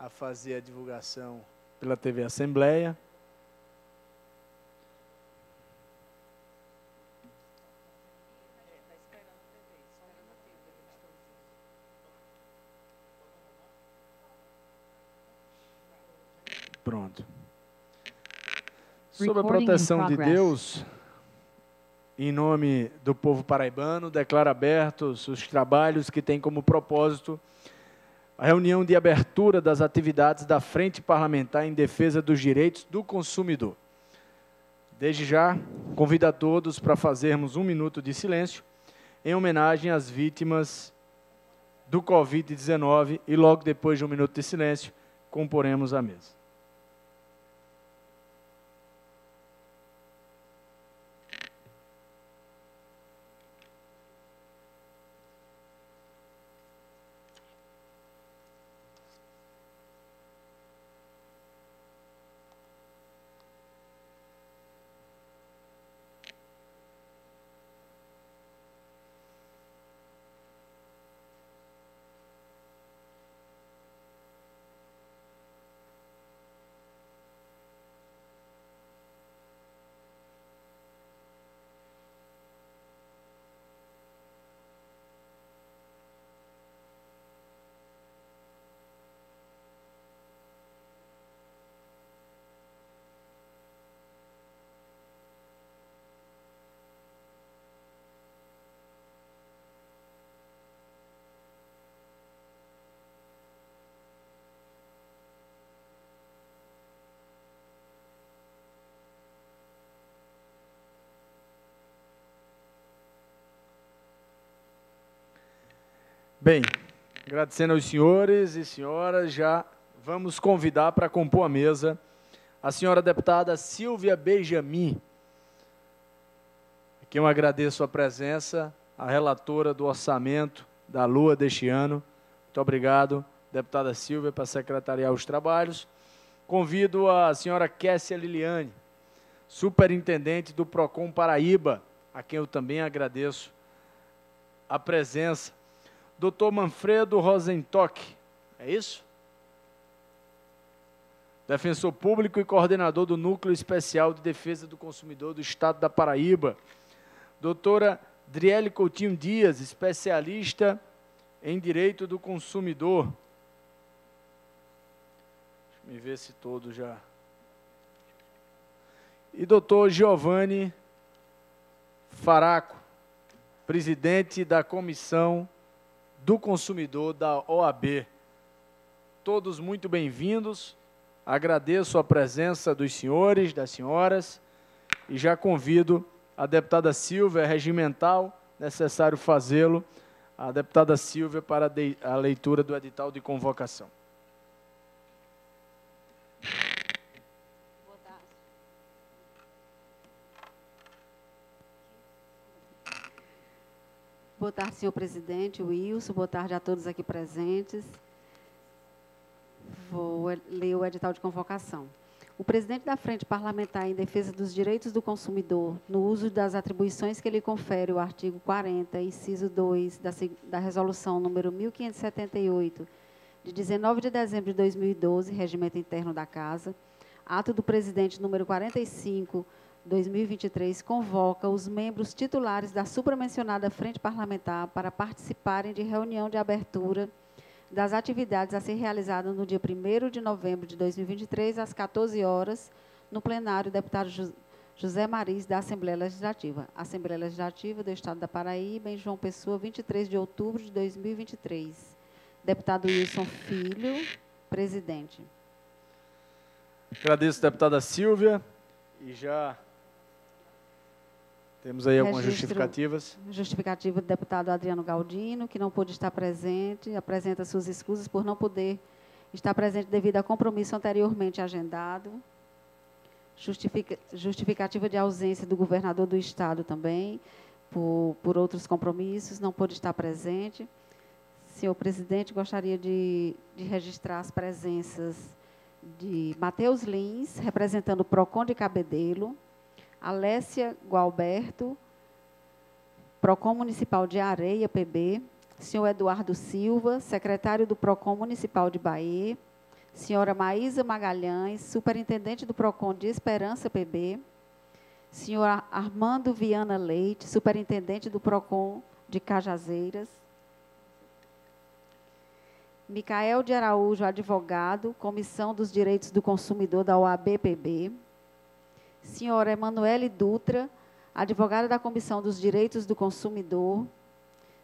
a fazer a divulgação pela TV Assembleia. Pronto. Sob a proteção de Deus, em nome do povo paraibano, declaro abertos os trabalhos que têm como propósito a reunião de abertura das atividades da Frente Parlamentar em Defesa dos Direitos do Consumidor. Desde já, convido a todos para fazermos um minuto de silêncio em homenagem às vítimas do Covid-19 e logo depois de um minuto de silêncio, comporemos a mesa. Bem, agradecendo aos senhores e senhoras, já vamos convidar para compor a mesa a senhora deputada Silvia Benjamin, a quem eu agradeço a presença, a relatora do orçamento da LOA deste ano. Muito obrigado, deputada Silvia, para secretariar os trabalhos. Convido a senhora Kessia Liliane, superintendente do PROCON Paraíba, a quem eu também agradeço a presença. Dr. Manfredo Rosentock, é isso? Defensor público e coordenador do Núcleo Especial de Defesa do Consumidor do Estado da Paraíba. Doutora Driele Coutinho Dias, especialista em Direito do Consumidor. Deixa eu ver se todos já... E doutor Giovanni Faraco, presidente da Comissão do Consumidor da OAB. Todos muito bem-vindos. Agradeço a presença dos senhores, das senhoras, e já convido a deputada Silvia, é regimental, necessário fazê-lo, a deputada Silvia para a leitura do edital de convocação. Boa tarde, senhor presidente Wilson. Boa tarde a todos aqui presentes. Vou ler o edital de convocação. O presidente da Frente Parlamentar em Defesa dos Direitos do Consumidor, no uso das atribuições que lhe confere o artigo 40, inciso 2, da Resolução número 1578, de 19 de dezembro de 2012, Regimento Interno da Casa, ato do presidente número 45, 2023, convoca os membros titulares da supramencionada Frente Parlamentar para participarem de reunião de abertura das atividades a ser realizada no dia 1º de novembro de 2023, às 14 horas, no plenário deputado José Mariz, da Assembleia Legislativa. Assembleia Legislativa do Estado da Paraíba, em João Pessoa, 23 de outubro de 2023. Deputado Wilson Filho, presidente. Agradeço, deputada Silvia, e já... Temos aí algumas justificativas. Justificativa do deputado Adriano Galdino, que não pôde estar presente, apresenta suas escusas por não poder estar presente devido a compromisso anteriormente agendado. Justificativa de ausência do governador do Estado também, por outros compromissos, não pôde estar presente. Senhor presidente, gostaria de registrar as presenças de Matheus Lins, representando o PROCON de Cabedelo, Alessia Gualberto, PROCON Municipal de Areia, PB, senhor Eduardo Silva, secretário do PROCON Municipal de Bahia, Senhora Maísa Magalhães, superintendente do PROCON de Esperança PB. Senhor Armando Viana Leite, superintendente do PROCON de Cajazeiras. Micael de Araújo, advogado, Comissão dos Direitos do Consumidor da OAB-PB. Senhora Emanuele Dutra, advogada da Comissão dos Direitos do Consumidor.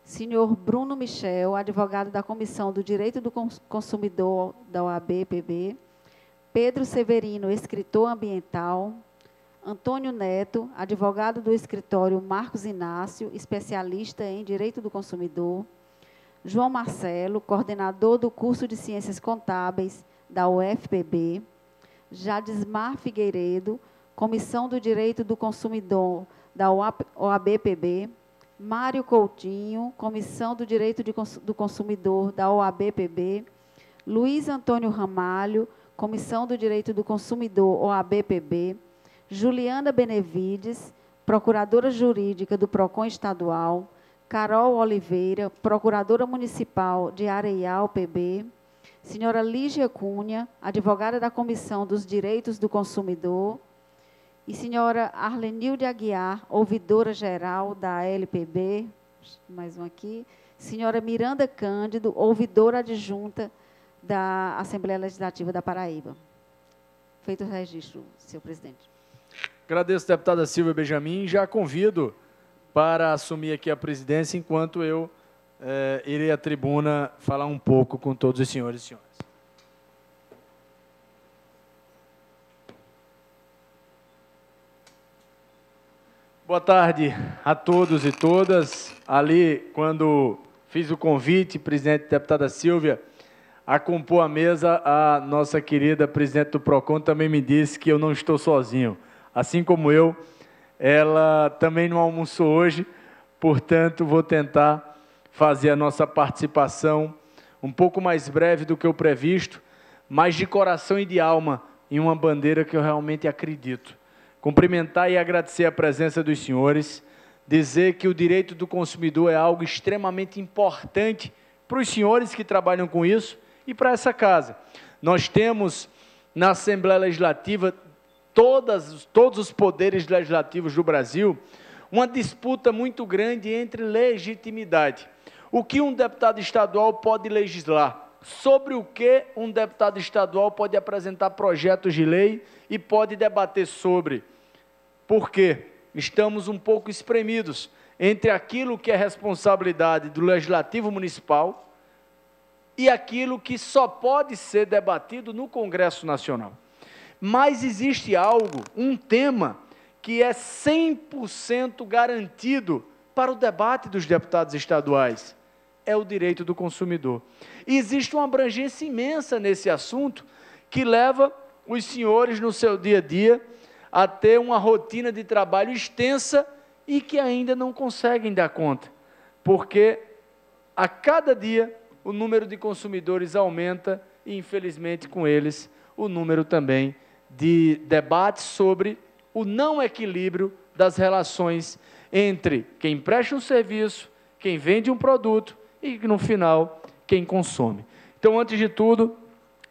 Senhor Bruno Michel, advogado da Comissão do Direito do Consumidor da OAB-PB. Pedro Severino, escritor ambiental. Antônio Neto, advogado do escritório Marcos Inácio, especialista em Direito do Consumidor. João Marcelo, coordenador do curso de Ciências Contábeis da UFPB. Jadismar Figueiredo, Comissão do Direito do Consumidor da OAB-PB. Mário Coutinho, Comissão do Direito do Consumidor da OAB-PB. Luiz Antônio Ramalho, Comissão do Direito do Consumidor OAB-PB. Juliana Benevides, Procuradora Jurídica do PROCON Estadual. Carol Oliveira, Procuradora Municipal de Areial, PB. Senhora Lígia Cunha, advogada da Comissão dos Direitos do Consumidor. E senhora Arlenilde Aguiar, ouvidora geral da LPB. Mais um aqui. Senhora Miranda Cândido, ouvidora adjunta da Assembleia Legislativa da Paraíba. Feito o registro, senhor presidente. Agradeço, deputada Silvia Benjamin. Já convido para assumir aqui a presidência, enquanto eu irei à tribuna falar um pouco com todos os senhores e senhoras. Boa tarde a todos e todas. Ali, quando fiz o convite, presidente e deputada Silvia, a compor a mesa, a nossa querida presidente do PROCON também me disse que eu não estou sozinho. Assim como eu, ela também não almoçou hoje, portanto, vou tentar fazer a nossa participação um pouco mais breve do que o previsto, mas de coração e de alma, em uma bandeira que eu realmente acredito. Cumprimentar e agradecer a presença dos senhores, dizer que o direito do consumidor é algo extremamente importante para os senhores que trabalham com isso e para essa casa. Nós temos na Assembleia Legislativa, todos os poderes legislativos do Brasil, uma disputa muito grande entre legitimidade. O que um deputado estadual pode legislar? Sobre o que um deputado estadual pode apresentar projetos de lei e pode debater sobre? Porque estamos um pouco espremidos entre aquilo que é responsabilidade do Legislativo Municipal e aquilo que só pode ser debatido no Congresso Nacional. Mas existe algo, um tema, que é 100% garantido para o debate dos deputados estaduais. É o direito do consumidor. E existe uma abrangência imensa nesse assunto que leva os senhores no seu dia a dia a ter uma rotina de trabalho extensa e que ainda não conseguem dar conta, porque a cada dia o número de consumidores aumenta e, infelizmente, com eles, o número também de debates sobre o não equilíbrio das relações entre quem presta um serviço, quem vende um produto e, no final, quem consome. Então, antes de tudo,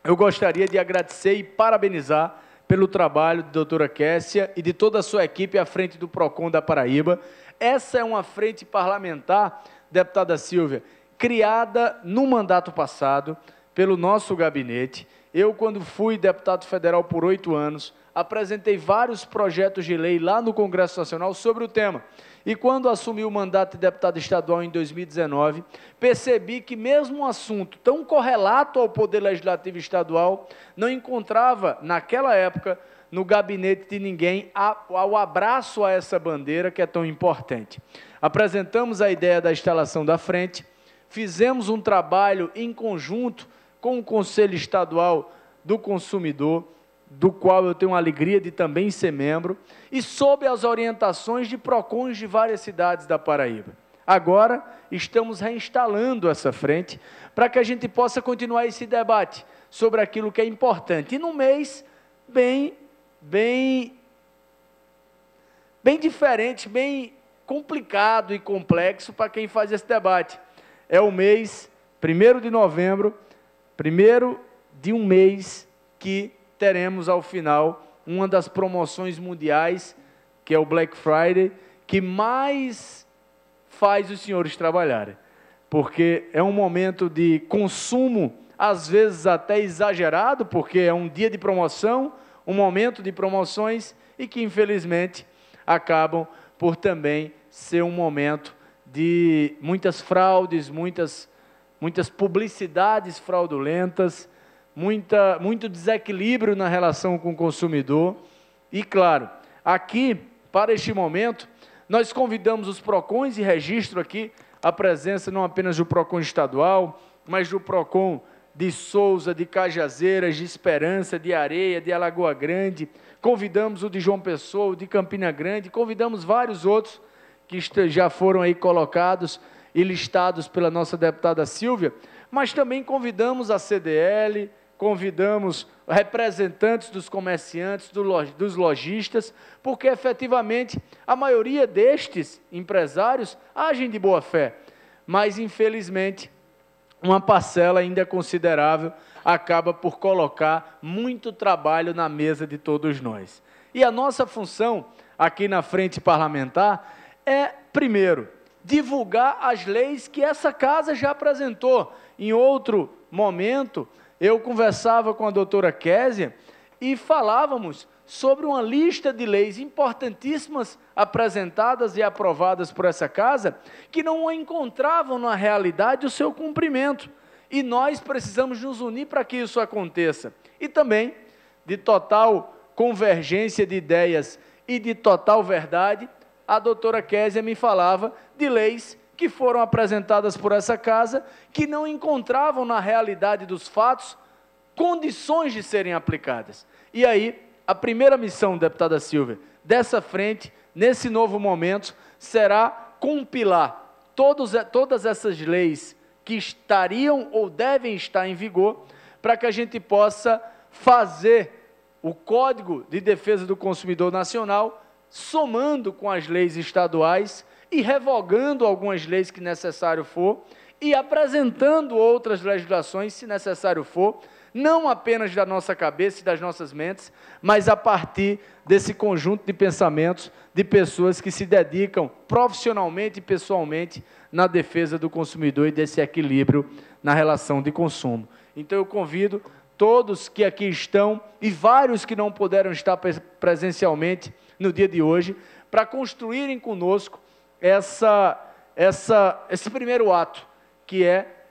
eu gostaria de agradecer e parabenizar pelo trabalho da doutora Kessia e de toda a sua equipe à frente do PROCON da Paraíba. Essa é uma frente parlamentar, deputada Silvia, criada no mandato passado pelo nosso gabinete. Eu, quando fui deputado federal por 8 anos, apresentei vários projetos de lei lá no Congresso Nacional sobre o tema. E quando assumi o mandato de deputado estadual em 2019, percebi que mesmo um assunto tão correlato ao Poder Legislativo Estadual não encontrava, naquela época, no gabinete de ninguém, ao abraço a essa bandeira que é tão importante. Apresentamos a ideia da instalação da frente, fizemos um trabalho em conjunto com o Conselho Estadual do Consumidor, do qual eu tenho a alegria de também ser membro, e sob as orientações de PROCONs de várias cidades da Paraíba. Agora, estamos reinstalando essa frente para que a gente possa continuar esse debate sobre aquilo que é importante. E num mês bem diferente, bem complicado e complexo para quem faz esse debate. É o mês 1º de novembro, 1º de um mês que teremos ao final uma das promoções mundiais, que é o Black Friday, que mais faz os senhores trabalharem, porque é um momento de consumo, às vezes até exagerado, porque é um dia de promoção, um momento de promoções, e que infelizmente acabam por também ser um momento de muitas fraudes, muitas publicidades fraudulentas, muito desequilíbrio na relação com o consumidor. E claro, aqui, para este momento, nós convidamos os PROCONs, e registro aqui a presença não apenas do PROCON estadual, mas do PROCON de Souza, de Cajazeiras, de Esperança, de Areia, de Alagoa Grande, convidamos o de João Pessoa, o de Campina Grande, convidamos vários outros que já foram aí colocados e listados pela nossa deputada Silvia, mas também convidamos a CDL, convidamos representantes dos comerciantes, dos lojistas, porque efetivamente a maioria destes empresários agem de boa fé, mas infelizmente uma parcela ainda considerável acaba por colocar muito trabalho na mesa de todos nós. E a nossa função aqui na frente parlamentar é, primeiro, divulgar as leis que essa casa já apresentou. Em outro momento, eu conversava com a doutora Késia e falávamos sobre uma lista de leis importantíssimas apresentadas e aprovadas por essa casa, que não encontravam na realidade o seu cumprimento. E nós precisamos nos unir para que isso aconteça. E também, de total convergência de ideias e de total verdade, a doutora Késia me falava de leis que foram apresentadas por essa casa, que não encontravam na realidade dos fatos condições de serem aplicadas. E aí, a primeira missão, deputada Silvia, dessa frente, nesse novo momento, será compilar todas essas leis que estariam ou devem estar em vigor, para que a gente possa fazer o Código de Defesa do Consumidor Nacional, somando com as leis estaduais e revogando algumas leis que necessário for, e apresentando outras legislações, se necessário for, não apenas da nossa cabeça e das nossas mentes, mas a partir desse conjunto de pensamentos de pessoas que se dedicam profissionalmente e pessoalmente na defesa do consumidor e desse equilíbrio na relação de consumo. Então eu convido todos que aqui estão e vários que não puderam estar presencialmente no dia de hoje, para construírem conosco esse primeiro ato, que é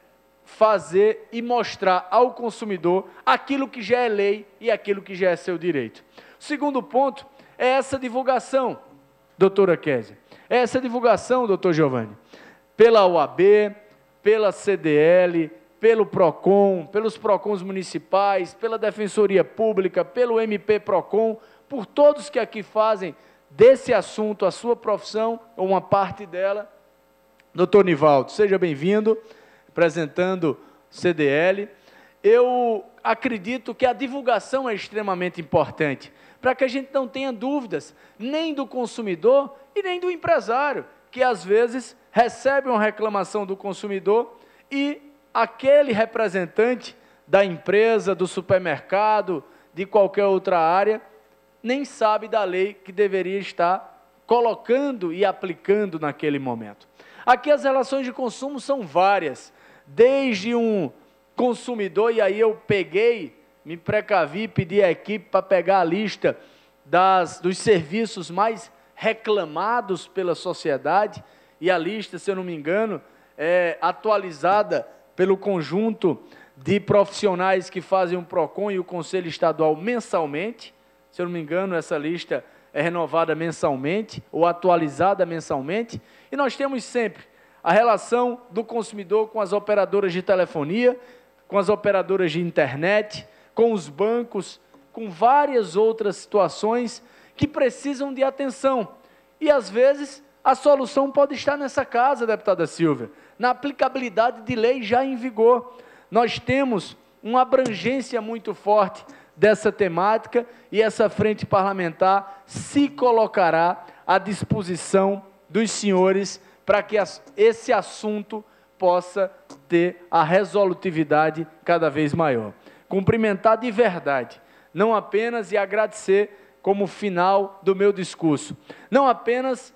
fazer e mostrar ao consumidor aquilo que já é lei e aquilo que já é seu direito. O segundo ponto é essa divulgação, doutora Késia, essa divulgação, doutor Giovanni, pela OAB, pela CDL, pelo PROCON, pelos PROCONs municipais, pela Defensoria Pública, pelo MP PROCON, por todos que aqui fazem desse assunto a sua profissão, ou uma parte dela. Doutor Nivaldo, seja bem-vindo, representando CDL. Eu acredito que a divulgação é extremamente importante, para que a gente não tenha dúvidas, nem do consumidor e nem do empresário, que às vezes recebe uma reclamação do consumidor e aquele representante da empresa, do supermercado, de qualquer outra área, nem sabe da lei que deveria estar colocando e aplicando naquele momento. Aqui as relações de consumo são várias, desde um consumidor, e aí eu me precavi, pedi à equipe para pegar a lista dos serviços mais reclamados pela sociedade, e a lista, se eu não me engano, é atualizada pelo conjunto de profissionais que fazem o PROCON e o Conselho Estadual mensalmente. Se eu não me engano, essa lista é renovada mensalmente ou atualizada mensalmente. E nós temos sempre a relação do consumidor com as operadoras de telefonia, com as operadoras de internet, com os bancos, com várias outras situações que precisam de atenção. E, às vezes, a solução pode estar nessa casa, deputada Silvia, na aplicabilidade de lei já em vigor. Nós temos uma abrangência muito forte dessa temática e essa frente parlamentar se colocará à disposição dos senhores para que esse assunto possa ter a resolutividade cada vez maior. cumprimentar de verdade, não apenas e agradecer como final do meu discurso, não apenas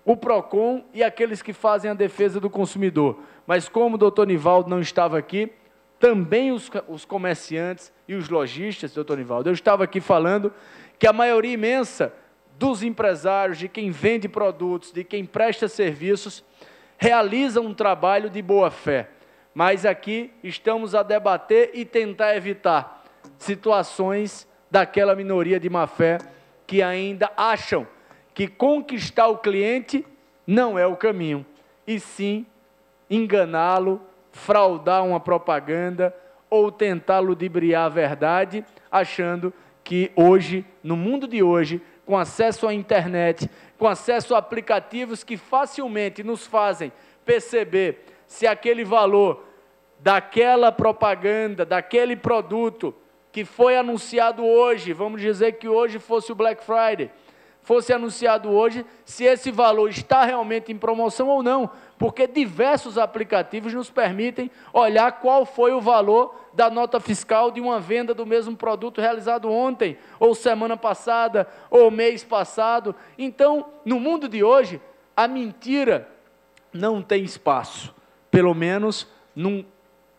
o PROCON e aqueles que fazem a defesa do consumidor, mas como o doutor Nivaldo não estava aqui, também os comerciantes e os lojistas, doutor Nivaldo. Eu estava aqui falando que a maioria imensa dos empresários, de quem vende produtos, de quem presta serviços, realiza um trabalho de boa fé. Mas aqui estamos a debater e tentar evitar situações daquela minoria de má fé que ainda acham que conquistar o cliente não é o caminho, e sim enganá-lo, fraudar uma propaganda ou tentar ludibriar a verdade, achando que hoje, no mundo de hoje, com acesso à internet, com acesso a aplicativos que facilmente nos fazem perceber se aquele valor daquela propaganda, daquele produto que foi anunciado hoje, vamos dizer que hoje fosse o Black Friday, fosse anunciado hoje, se esse valor está realmente em promoção ou não, porque diversos aplicativos nos permitem olhar qual foi o valor da nota fiscal de uma venda do mesmo produto realizado ontem, ou semana passada, ou mês passado. Então, no mundo de hoje, a mentira não tem espaço, pelo menos num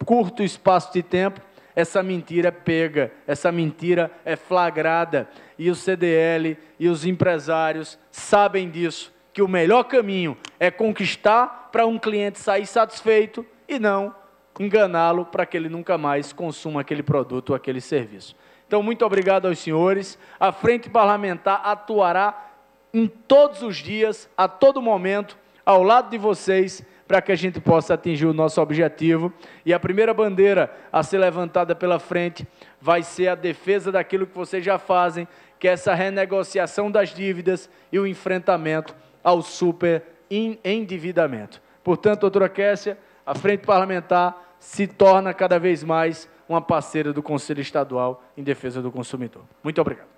curto espaço de tempo. Essa mentira é pega, essa mentira é flagrada, e o CDL e os empresários sabem disso, que o melhor caminho é conquistar para um cliente sair satisfeito e não enganá-lo para que ele nunca mais consuma aquele produto ou aquele serviço. Então, muito obrigado aos senhores. A Frente Parlamentar atuará em todos os dias, a todo momento, ao lado de vocês, para que a gente possa atingir o nosso objetivo. E a primeira bandeira a ser levantada pela frente vai ser a defesa daquilo que vocês já fazem, que é essa renegociação das dívidas e o enfrentamento ao superendividamento. Portanto, doutora Kessia, a Frente Parlamentar se torna cada vez mais uma parceira do Conselho Estadual em defesa do consumidor. Muito obrigado.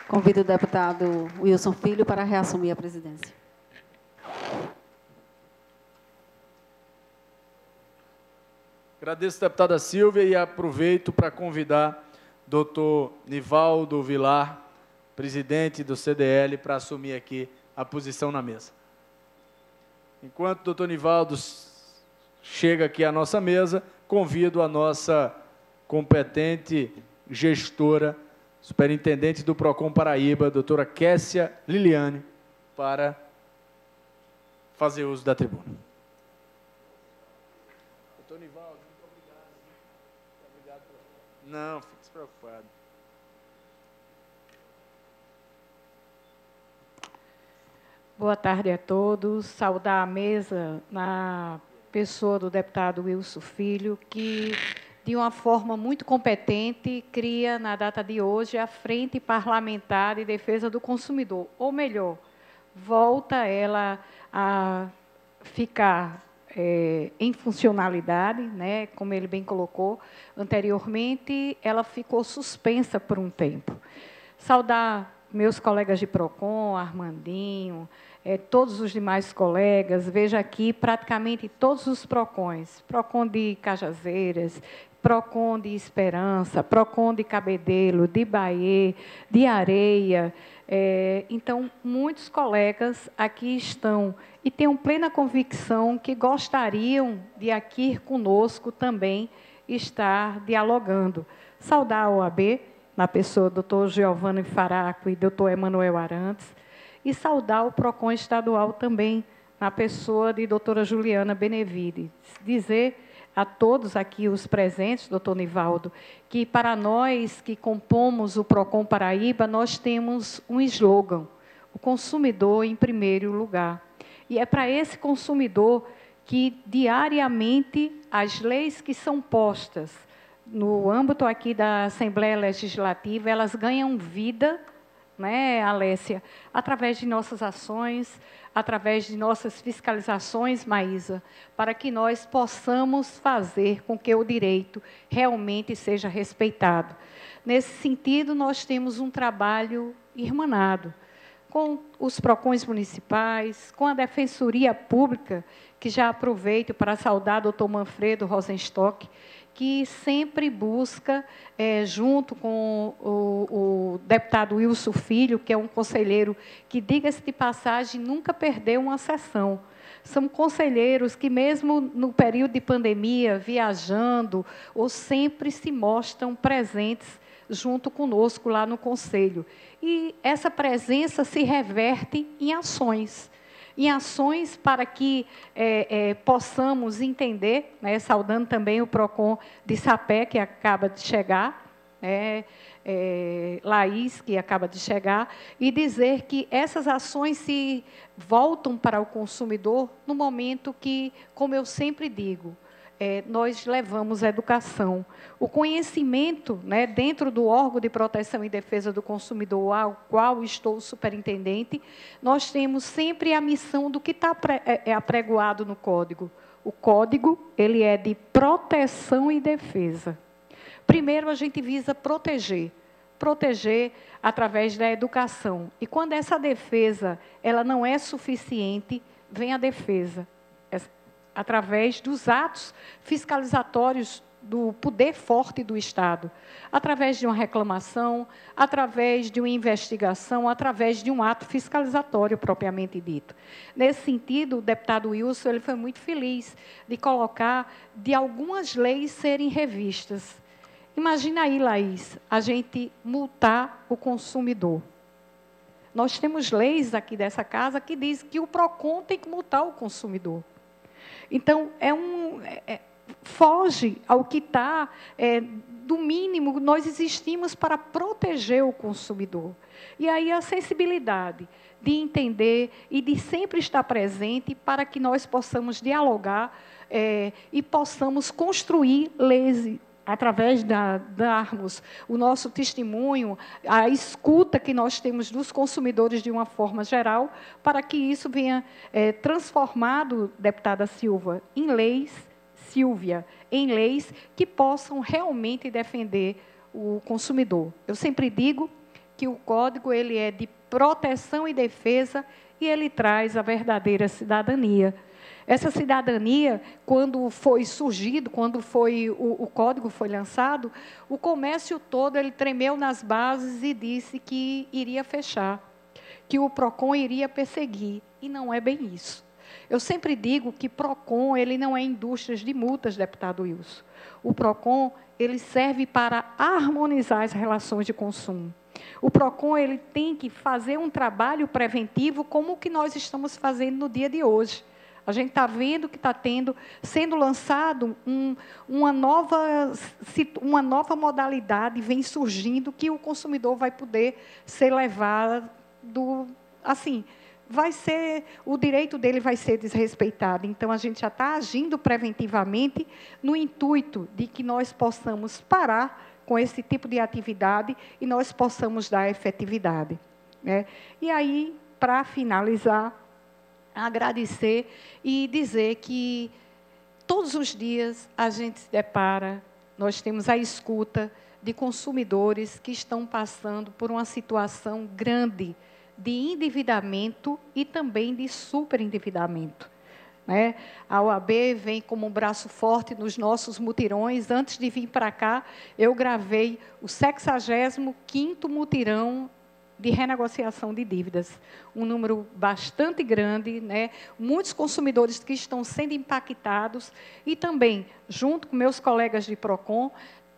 Convido o deputado Wilson Filho para reassumir a presidência. Agradeço a deputada Silvia e aproveito para convidar o doutor Nivaldo Vilar, presidente do CDL, para assumir aqui a posição na mesa. Enquanto o doutor Nivaldo chega aqui à nossa mesa, convido a nossa competente gestora, superintendente do PROCON Paraíba, doutora Kessia Liliane, para fazer uso da tribuna. Doutor Nivaldo, muito obrigado. Não, fique despreocupado. Boa tarde a todos. Saudar a mesa na pessoa do deputado Wilson Filho, que, de uma forma muito competente, cria, na data de hoje, a Frente Parlamentar de Defesa do Consumidor. Ou melhor, volta ela a ficar em funcionalidade, né, como ele bem colocou. Anteriormente, ela ficou suspensa por um tempo. Saudar meus colegas de PROCON, Armandinho, todos os demais colegas, veja aqui praticamente todos os PROCONs, PROCON de Cajazeiras, PROCON de Esperança, PROCON de Cabedelo, de Bahia, de Areia. Então, muitos colegas aqui estão e tenho plena convicção que gostariam de aqui conosco também estar dialogando. Saudar a OAB, na pessoa do doutor Giovanni Faraco e doutor Emanuel Arantes, e saudar o PROCON estadual também, na pessoa de doutora Juliana Benevides. Dizer a todos aqui os presentes, doutor Nivaldo, que para nós que compomos o PROCON Paraíba, nós temos um slogan, o consumidor em primeiro lugar. E é para esse consumidor que, diariamente, as leis que são postas no âmbito aqui da Assembleia Legislativa, elas ganham vida, né, Alessia, através de nossas ações, através de nossas fiscalizações, Maísa, para que nós possamos fazer com que o direito realmente seja respeitado. Nesse sentido, nós temos um trabalho irmanado. com os PROCONs municipais, com a Defensoria Pública, que já aproveito para saudar o doutor Manfredo Rosenstock, que sempre busca, junto com o deputado Wilson Filho, que é um conselheiro que, diga-se de passagem, nunca perdeu uma sessão. São conselheiros que, mesmo no período de pandemia, viajando, ou sempre se mostram presentes junto conosco lá no Conselho. E essa presença se reverte em ações para que possamos entender, né, saudando também o PROCON de Sapé, que acaba de chegar, Laís, que acaba de chegar, e dizer que essas ações se voltam para o consumidor no momento que, como eu sempre digo, nós levamos a educação. O conhecimento, né, dentro do órgão de proteção e defesa do consumidor, ao qual estou superintendente, nós temos sempre a missão do que está apregoado no Código. O Código, ele é de proteção e defesa. Primeiro, a gente visa proteger através da educação. E quando essa defesa ela não é suficiente, vem a defesa, através dos atos fiscalizatórios do poder forte do Estado, através de uma reclamação, através de uma investigação, através de um ato fiscalizatório propriamente dito. Nesse sentido, o deputado Wilson ele foi muito feliz de colocar de algumas leis serem revistas. Imagina aí, Laís, a gente multar o consumidor. Nós temos leis aqui dessa casa que dizem que o PROCON tem que multar o consumidor. Então, foge ao que está, do mínimo, nós existimos para proteger o consumidor. E aí a sensibilidade de entender e de sempre estar presente para que nós possamos dialogar e possamos construir leis, através de darmos o nosso testemunho, a escuta que nós temos dos consumidores de uma forma geral, para que isso venha transformado, deputada Silva, em leis, Silvia, em leis que possam realmente defender o consumidor. Eu sempre digo que o Código ele é de proteção e defesa e ele traz a verdadeira cidadania. Essa cidadania, quando foi surgido, quando o Código foi lançado, o comércio todo ele tremeu nas bases e disse que iria fechar, que o PROCON iria perseguir, e não é bem isso. Eu sempre digo que PROCON ele não é indústrias de multas, deputado Wilson. O PROCON ele serve para harmonizar as relações de consumo. O PROCON ele tem que fazer um trabalho preventivo como o que nós estamos fazendo no dia de hoje. A gente está vendo que está sendo lançado uma nova modalidade, vem surgindo, que o consumidor vai poder ser levado, assim, o direito dele vai ser desrespeitado. Então, a gente já está agindo preventivamente no intuito de que nós possamos parar com esse tipo de atividade e nós possamos dar efetividade, né? E aí, para finalizar, agradecer e dizer que todos os dias a gente se depara, nós temos a escuta de consumidores que estão passando por uma situação grande de endividamento e também de superendividamento, né? A OAB vem como um braço forte nos nossos mutirões. Antes de vir para cá, eu gravei o 65º mutirão de renegociação de dívidas, um número bastante grande, né? Muitos consumidores que estão sendo impactados e também, junto com meus colegas de PROCON,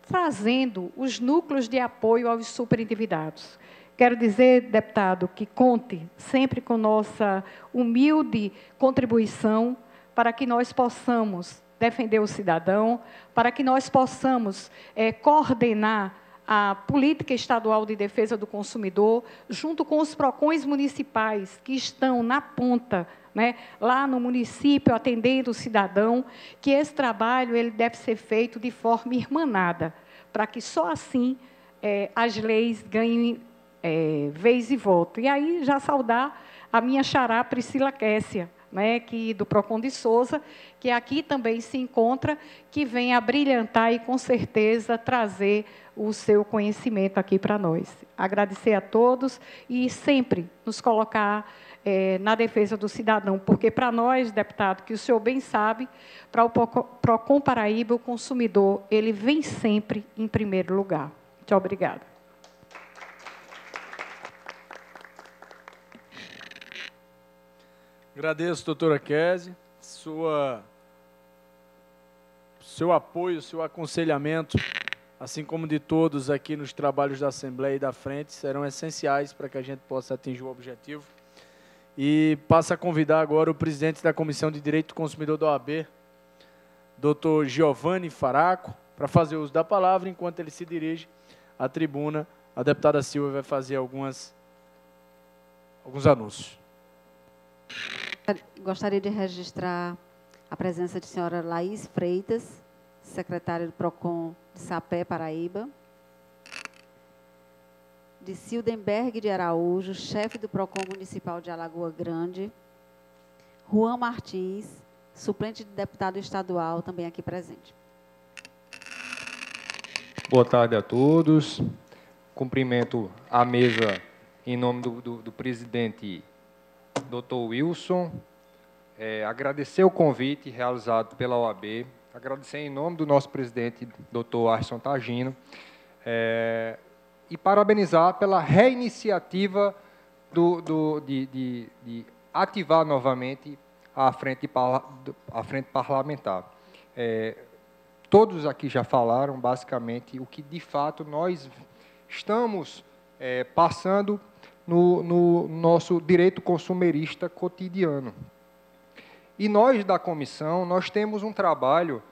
trazendo os núcleos de apoio aos superendividados. Quero dizer, deputado, que conte sempre com nossa humilde contribuição para que nós possamos defender o cidadão, para que nós possamos coordenar a política estadual de defesa do consumidor, junto com os PROCONs municipais, que estão na ponta, né, lá no município, atendendo o cidadão, que esse trabalho ele deve ser feito de forma irmanada, para que só assim as leis ganhem vez e voto. E aí, já saudar a minha xará Priscila Kessia, né, que do PROCON de Souza, que aqui também se encontra, que vem a brilhantar e, com certeza, trazer o seu conhecimento aqui para nós. Agradecer a todos e sempre nos colocar na defesa do cidadão, porque para nós, deputado, que o senhor bem sabe, para o PROCON Paraíba, o consumidor, ele vem sempre em primeiro lugar. Muito obrigada. Agradeço, doutora Kézia, seu apoio, seu aconselhamento, assim como de todos aqui nos trabalhos da Assembleia e da Frente, serão essenciais para que a gente possa atingir o objetivo. E passo a convidar agora o presidente da Comissão de Direito do Consumidor da OAB, doutor Giovanni Faraco, para fazer uso da palavra. Enquanto ele se dirige à tribuna, a deputada Silvia vai fazer alguns anúncios. Gostaria de registrar a presença de senhora Laís Freitas, secretária do PROCON de Sapé, Paraíba, de Sildenberg de Araújo, chefe do PROCON Municipal de Alagoa Grande, Juan Martins, suplente de deputado estadual, também aqui presente. Boa tarde a todos. Cumprimento a mesa em nome do presidente Dr. Wilson. Agradecer o convite realizado pela OAB, agradecer em nome do nosso presidente, Dr. Arson Tagino, e parabenizar pela reiniciativa de ativar novamente a frente parlamentar. Todos aqui já falaram, basicamente, o que, de fato, nós estamos passando no nosso direito consumerista cotidiano. E nós, da comissão, nós temos um trabalho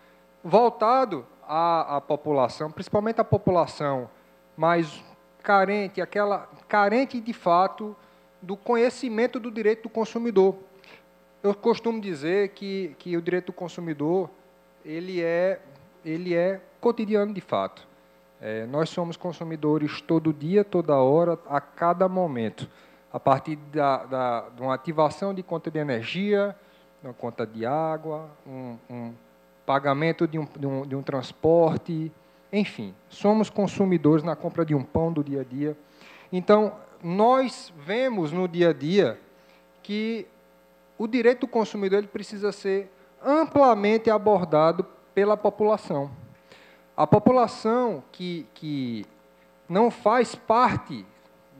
voltado à população, principalmente à população mais carente, carente, de fato, do conhecimento do direito do consumidor. Eu costumo dizer que o direito do consumidor, ele é cotidiano, de fato. Nós somos consumidores todo dia, toda hora, a cada momento. A partir de uma ativação de conta de energia, uma conta de água, um pagamento de um transporte, enfim, somos consumidores na compra de um pão do dia a dia. Então, nós vemos no dia a dia que o direito do consumidor ele precisa ser amplamente abordado pela população. A população que não faz parte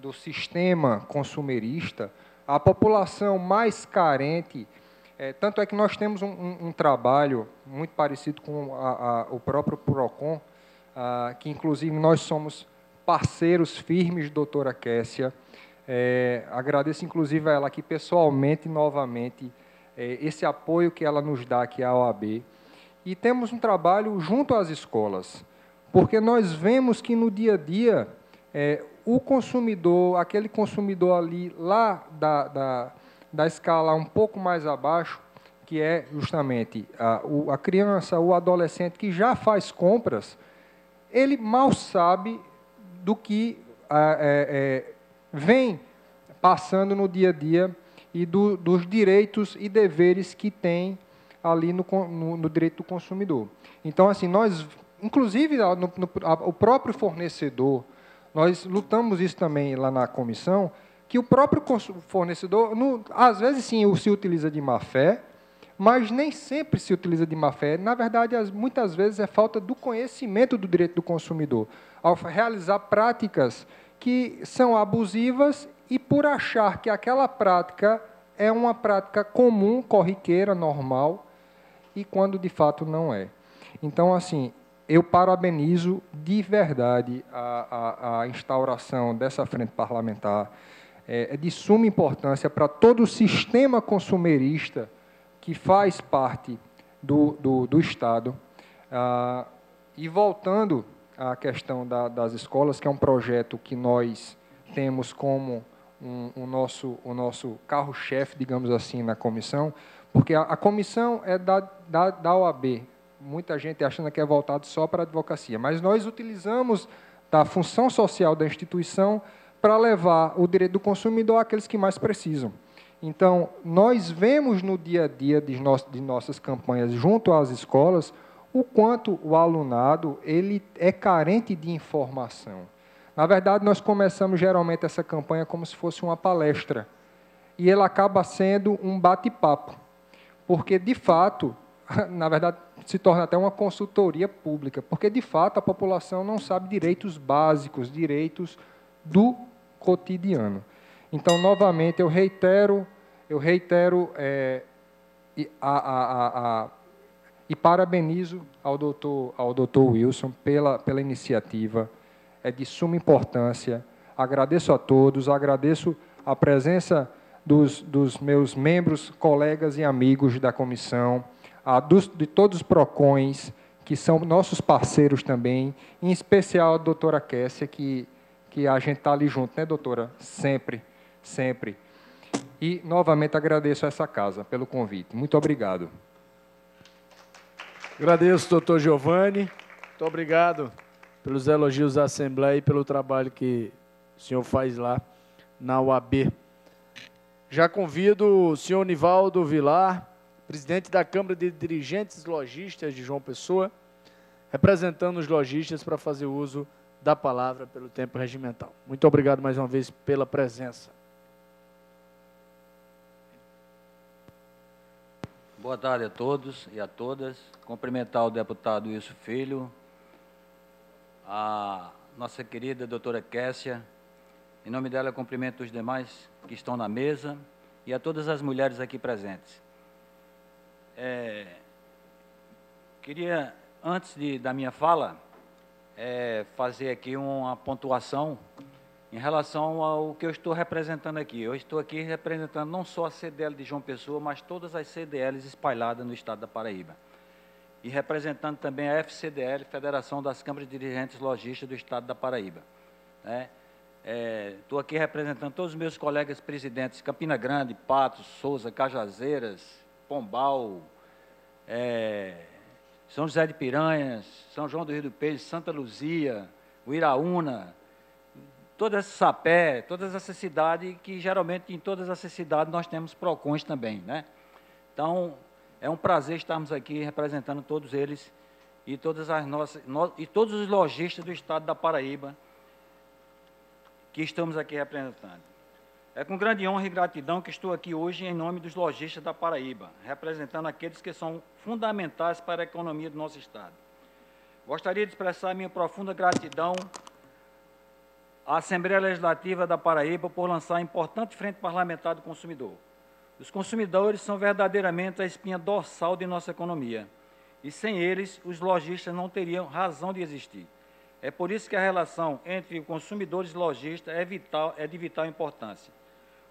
do sistema consumerista, a população mais carente, tanto é que nós temos um trabalho muito parecido com o próprio PROCON, que inclusive nós somos parceiros firmes, doutora Kessia. Agradeço inclusive a ela aqui pessoalmente, novamente, esse apoio que ela nos dá aqui à OAB. E temos um trabalho junto às escolas, porque nós vemos que no dia a dia, o consumidor, aquele consumidor ali, lá da escala um pouco mais abaixo, que é justamente a criança, o adolescente que já faz compras, ele mal sabe do que vem passando no dia a dia e dos direitos e deveres que tem ali no direito do consumidor. Então, assim, nós, inclusive, o próprio fornecedor, nós lutamos isso também lá na comissão, que o próprio fornecedor, às vezes, sim, se utiliza de má-fé, mas nem sempre se utiliza de má-fé. Na verdade, muitas vezes é falta do conhecimento do direito do consumidor, ao realizar práticas que são abusivas e por achar que aquela prática é uma prática comum, corriqueira, normal, e quando de fato não é. Então, assim, eu parabenizo de verdade a instauração dessa frente parlamentar. É de suma importância para todo o sistema consumerista que faz parte do Estado. E voltando à questão das escolas, que é um projeto que nós temos como o nosso carro-chefe, digamos assim, na comissão, porque a comissão é da OAB, muita gente achando que é voltado só para a advocacia, mas nós utilizamos da função social da instituição para levar o direito do consumidor àqueles que mais precisam. Então, nós vemos no dia a dia de nossas campanhas junto às escolas o quanto o alunado ele é carente de informação. Na verdade, nós começamos geralmente essa campanha como se fosse uma palestra, e ela acaba sendo um bate-papo, porque, de fato, na verdade, se torna até uma consultoria pública, porque, de fato, a população não sabe direitos básicos, direitos do cotidiano. Então, novamente, eu reitero e parabenizo ao doutor Wilson pela iniciativa, é de suma importância. Agradeço a todos, agradeço a presença dos meus membros, colegas e amigos da comissão, de todos os PROCONs, que são nossos parceiros também, em especial a doutora Kessia, que a gente está ali junto, né, doutora? Sempre, sempre. E, novamente, agradeço a essa casa pelo convite. Muito obrigado. Agradeço, doutor Giovanni. Muito obrigado pelos elogios à Assembleia e pelo trabalho que o senhor faz lá na UAB. Já convido o senhor Nivaldo Vilar, presidente da Câmara de Dirigentes Lojistas de João Pessoa, representando os lojistas para fazer uso da palavra pelo tempo regimental. Muito obrigado mais uma vez pela presença. Boa tarde a todos e a todas. Cumprimentar o deputado Wilson Filho, a nossa querida doutora Kessia. Em nome dela, eu cumprimento os demais que estão na mesa e a todas as mulheres aqui presentes. Queria, antes da minha fala, fazer aqui uma pontuação em relação ao que eu estou representando aqui. Eu estou aqui representando não só a CDL de João Pessoa, mas todas as CDLs espalhadas no estado da Paraíba. E representando também a FCDL, Federação das Câmaras de Dirigentes Lojistas do estado da Paraíba. Estou aqui representando todos os meus colegas presidentes, Campina Grande, Patos, Souza, Cajazeiras, Pombal, São José de Piranhas, São João do Rio do Peixe, Santa Luzia, Uiraúna, toda essa Sapé, todas essas cidades, que geralmente em todas essas cidades nós temos PROCONs também, né? Então, é um prazer estarmos aqui representando todos eles e todas as todos os lojistas do estado da Paraíba que estamos aqui representando. É com grande honra e gratidão que estou aqui hoje em nome dos lojistas da Paraíba, representando aqueles que são fundamentais para a economia do nosso estado. Gostaria de expressar minha profunda gratidão à Assembleia Legislativa da Paraíba por lançar a importante Frente Parlamentar do Consumidor. Os consumidores são verdadeiramente a espinha dorsal de nossa economia, e sem eles, os lojistas não teriam razão de existir. É por isso que a relação entre consumidores e lojistas é de vital importância.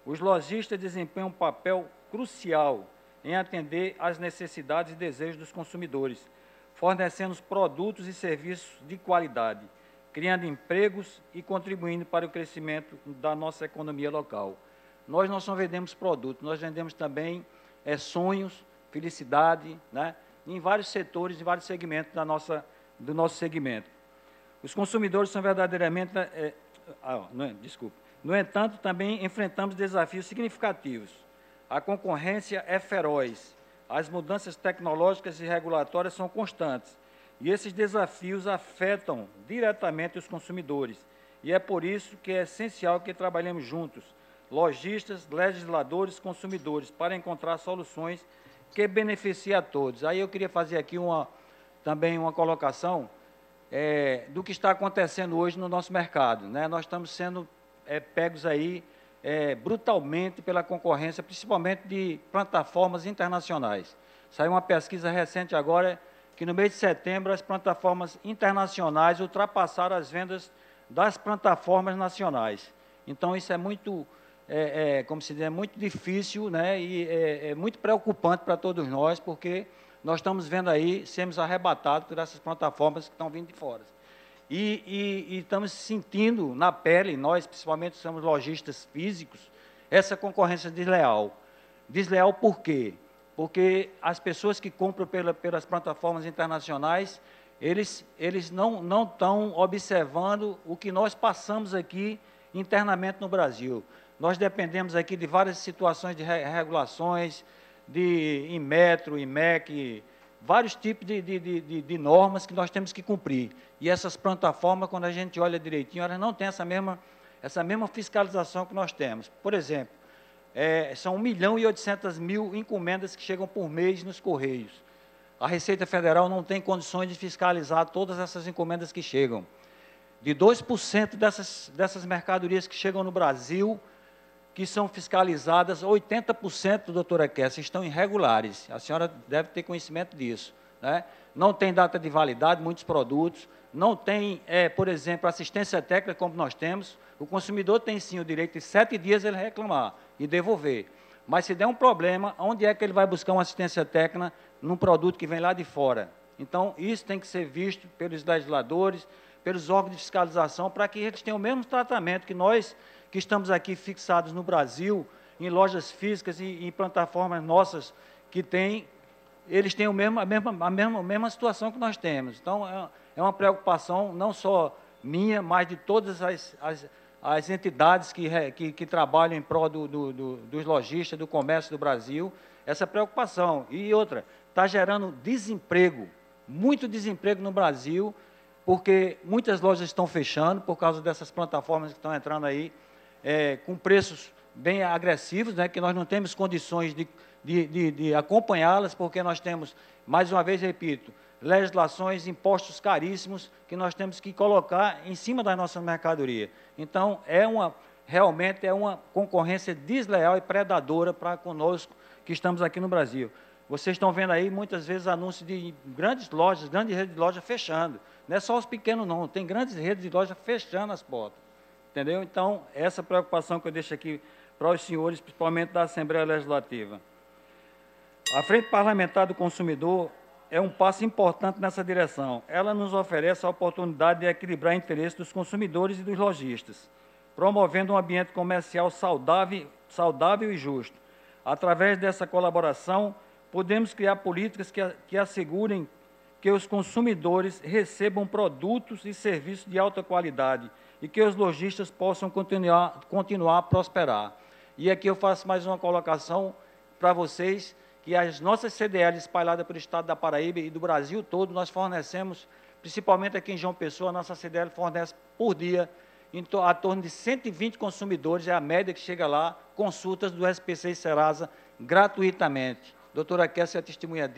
Os lojistas desempenham um papel crucial em atender às necessidades e desejos dos consumidores, fornecendo produtos e serviços de qualidade, criando empregos e contribuindo para o crescimento da nossa economia local. Nós não só vendemos produtos, nós vendemos também sonhos, felicidade, né, em vários setores, em vários segmentos do nosso segmento. Os consumidores são verdadeiramente... No entanto, também enfrentamos desafios significativos. A concorrência é feroz, as mudanças tecnológicas e regulatórias são constantes, e esses desafios afetam diretamente os consumidores. E é por isso que é essencial que trabalhemos juntos, lojistas, legisladores, consumidores, para encontrar soluções que beneficiem a todos. Aí eu queria fazer aqui também uma colocação do que está acontecendo hoje no nosso mercado, né? Nós estamos sendo pegos aí brutalmente pela concorrência, principalmente de plataformas internacionais. Saiu uma pesquisa recente agora que no mês de setembro as plataformas internacionais ultrapassaram as vendas das plataformas nacionais. Então isso é muito, como se diz, é muito difícil, né? E é muito preocupante para todos nós, porque nós estamos vendo aí, sermos arrebatados por essas plataformas que estão vindo de fora. E estamos sentindo na pele, nós, principalmente, somos lojistas físicos, essa concorrência desleal. Desleal por quê? Porque as pessoas que compram pelas plataformas internacionais, eles não estão observando o que nós passamos aqui internamente no Brasil. Nós dependemos aqui de várias situações de regulações, de Inmetro, IMEC, vários tipos de normas que nós temos que cumprir. E essas plataformas, quando a gente olha direitinho, elas não têm essa mesma fiscalização que nós temos. Por exemplo, são 1.800.000 encomendas que chegam por mês nos Correios. A Receita Federal não tem condições de fiscalizar todas essas encomendas que chegam. De 2% dessas mercadorias que chegam no Brasil, que são fiscalizadas, 80%, doutora Kessia, estão irregulares. A senhora deve ter conhecimento disso, né? Não tem data de validade, muitos produtos, não tem, por exemplo, assistência técnica, como nós temos. O consumidor tem, sim, o direito de 7 dias ele reclamar e devolver. Mas, se der um problema, onde é que ele vai buscar uma assistência técnica num produto que vem lá de fora? Então, isso tem que ser visto pelos legisladores, pelos órgãos de fiscalização, para que eles tenham o mesmo tratamento que nós, que estamos aqui fixados no Brasil, em lojas físicas e em plataformas nossas que têm, eles têm a mesma situação que nós temos. Então, é uma preocupação não só minha, mas de todas as entidades que trabalham em prol dos lojistas, do comércio do Brasil, essa preocupação. E outra, está gerando desemprego, muito desemprego no Brasil, porque muitas lojas estão fechando por causa dessas plataformas que estão entrando aí, com preços bem agressivos, né, que nós não temos condições de acompanhá-las, porque nós temos, mais uma vez repito, legislações, impostos caríssimos que nós temos que colocar em cima da nossa mercadoria. Então, realmente é uma concorrência desleal e predadora para conosco que estamos aqui no Brasil. Vocês estão vendo aí, muitas vezes, anúncios de grandes lojas, grandes redes de lojas fechando. Não é só os pequenos, não. Tem grandes redes de lojas fechando as portas. Entendeu? Então, essa preocupação que eu deixo aqui para os senhores, principalmente da Assembleia Legislativa. A Frente Parlamentar do Consumidor é um passo importante nessa direção. Ela nos oferece a oportunidade de equilibrar interesses dos consumidores e dos lojistas, promovendo um ambiente comercial saudável e justo. Através dessa colaboração, podemos criar políticas que assegurem que os consumidores recebam produtos e serviços de alta qualidade e que os lojistas possam continuar a prosperar. E aqui eu faço mais uma colocação para vocês, que as nossas CDLs espalhadas pelo estado da Paraíba e do Brasil todo, nós fornecemos, principalmente aqui em João Pessoa, a nossa CDL fornece por dia a torno de 120 consumidores, é a média que chega lá, consultas do SPC e Serasa gratuitamente. A doutora Kessia é testemunha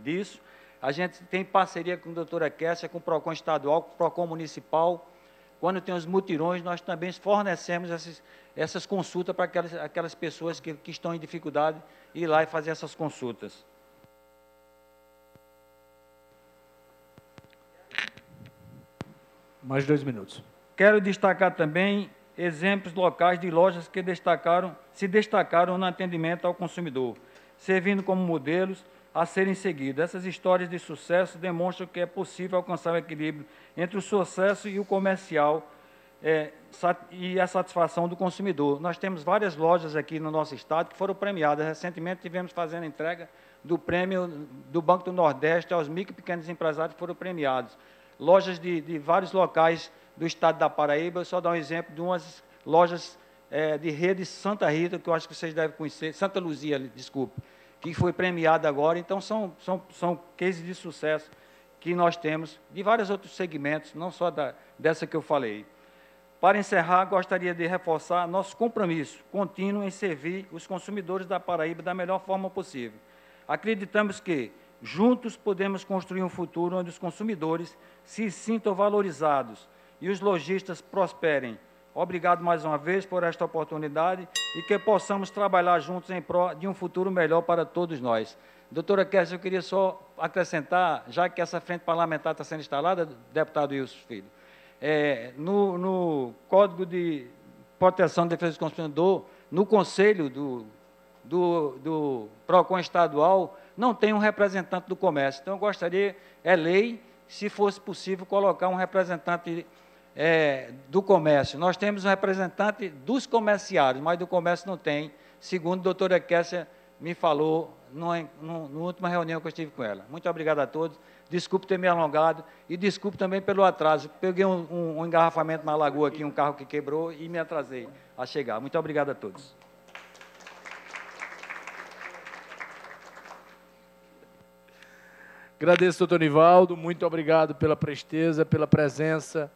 disso. A gente tem parceria com a doutora Kessia, com o PROCON estadual, com o PROCON municipal. Quando tem os mutirões, nós também fornecemos essas consultas para aquelas pessoas que estão em dificuldade ir lá e fazer essas consultas. Mais 2 minutos. Quero destacar também exemplos locais de lojas que se destacaram no atendimento ao consumidor, servindo como modelos a serem seguidos. Essas histórias de sucesso demonstram que é possível alcançar o equilíbrio entre o sucesso e o comercial e a satisfação do consumidor. Nós temos várias lojas aqui no nosso estado que foram premiadas. Recentemente tivemos fazendo a entrega do prêmio do Banco do Nordeste aos micro e pequenos empresários que foram premiados. Lojas de vários locais do estado da Paraíba. Eu só dar um exemplo de umas lojas de rede Santa Rita, que eu acho que vocês devem conhecer, Santa Luzia, desculpe, que foi premiada agora. Então, são cases de sucesso que nós temos de vários outros segmentos, não só dessa que eu falei. Para encerrar, gostaria de reforçar nosso compromisso contínuo em servir os consumidores da Paraíba da melhor forma possível. Acreditamos que juntos podemos construir um futuro onde os consumidores se sintam valorizados e os lojistas prosperem. Obrigado mais uma vez por esta oportunidade e que possamos trabalhar juntos em prol de um futuro melhor para todos nós. Doutora Kessia, eu queria só acrescentar, já que essa frente parlamentar está sendo instalada, deputado Wilson Filho, no Código de Proteção e Defesa do Consumidor, no Conselho do PROCON estadual, não tem um representante do comércio. Então, eu gostaria, lei, se fosse possível, colocar um representante do comércio. Nós temos um representante dos comerciários, mas do comércio não tem, segundo a doutora Kessia me falou na última reunião que eu estive com ela. Muito obrigado a todos. Desculpe ter me alongado e desculpe também pelo atraso. Peguei um engarrafamento na lagoa aqui, um carro que quebrou e me atrasei a chegar. Muito obrigado a todos. Agradeço, doutor Nivaldo. Muito obrigado pela presteza, pela presença,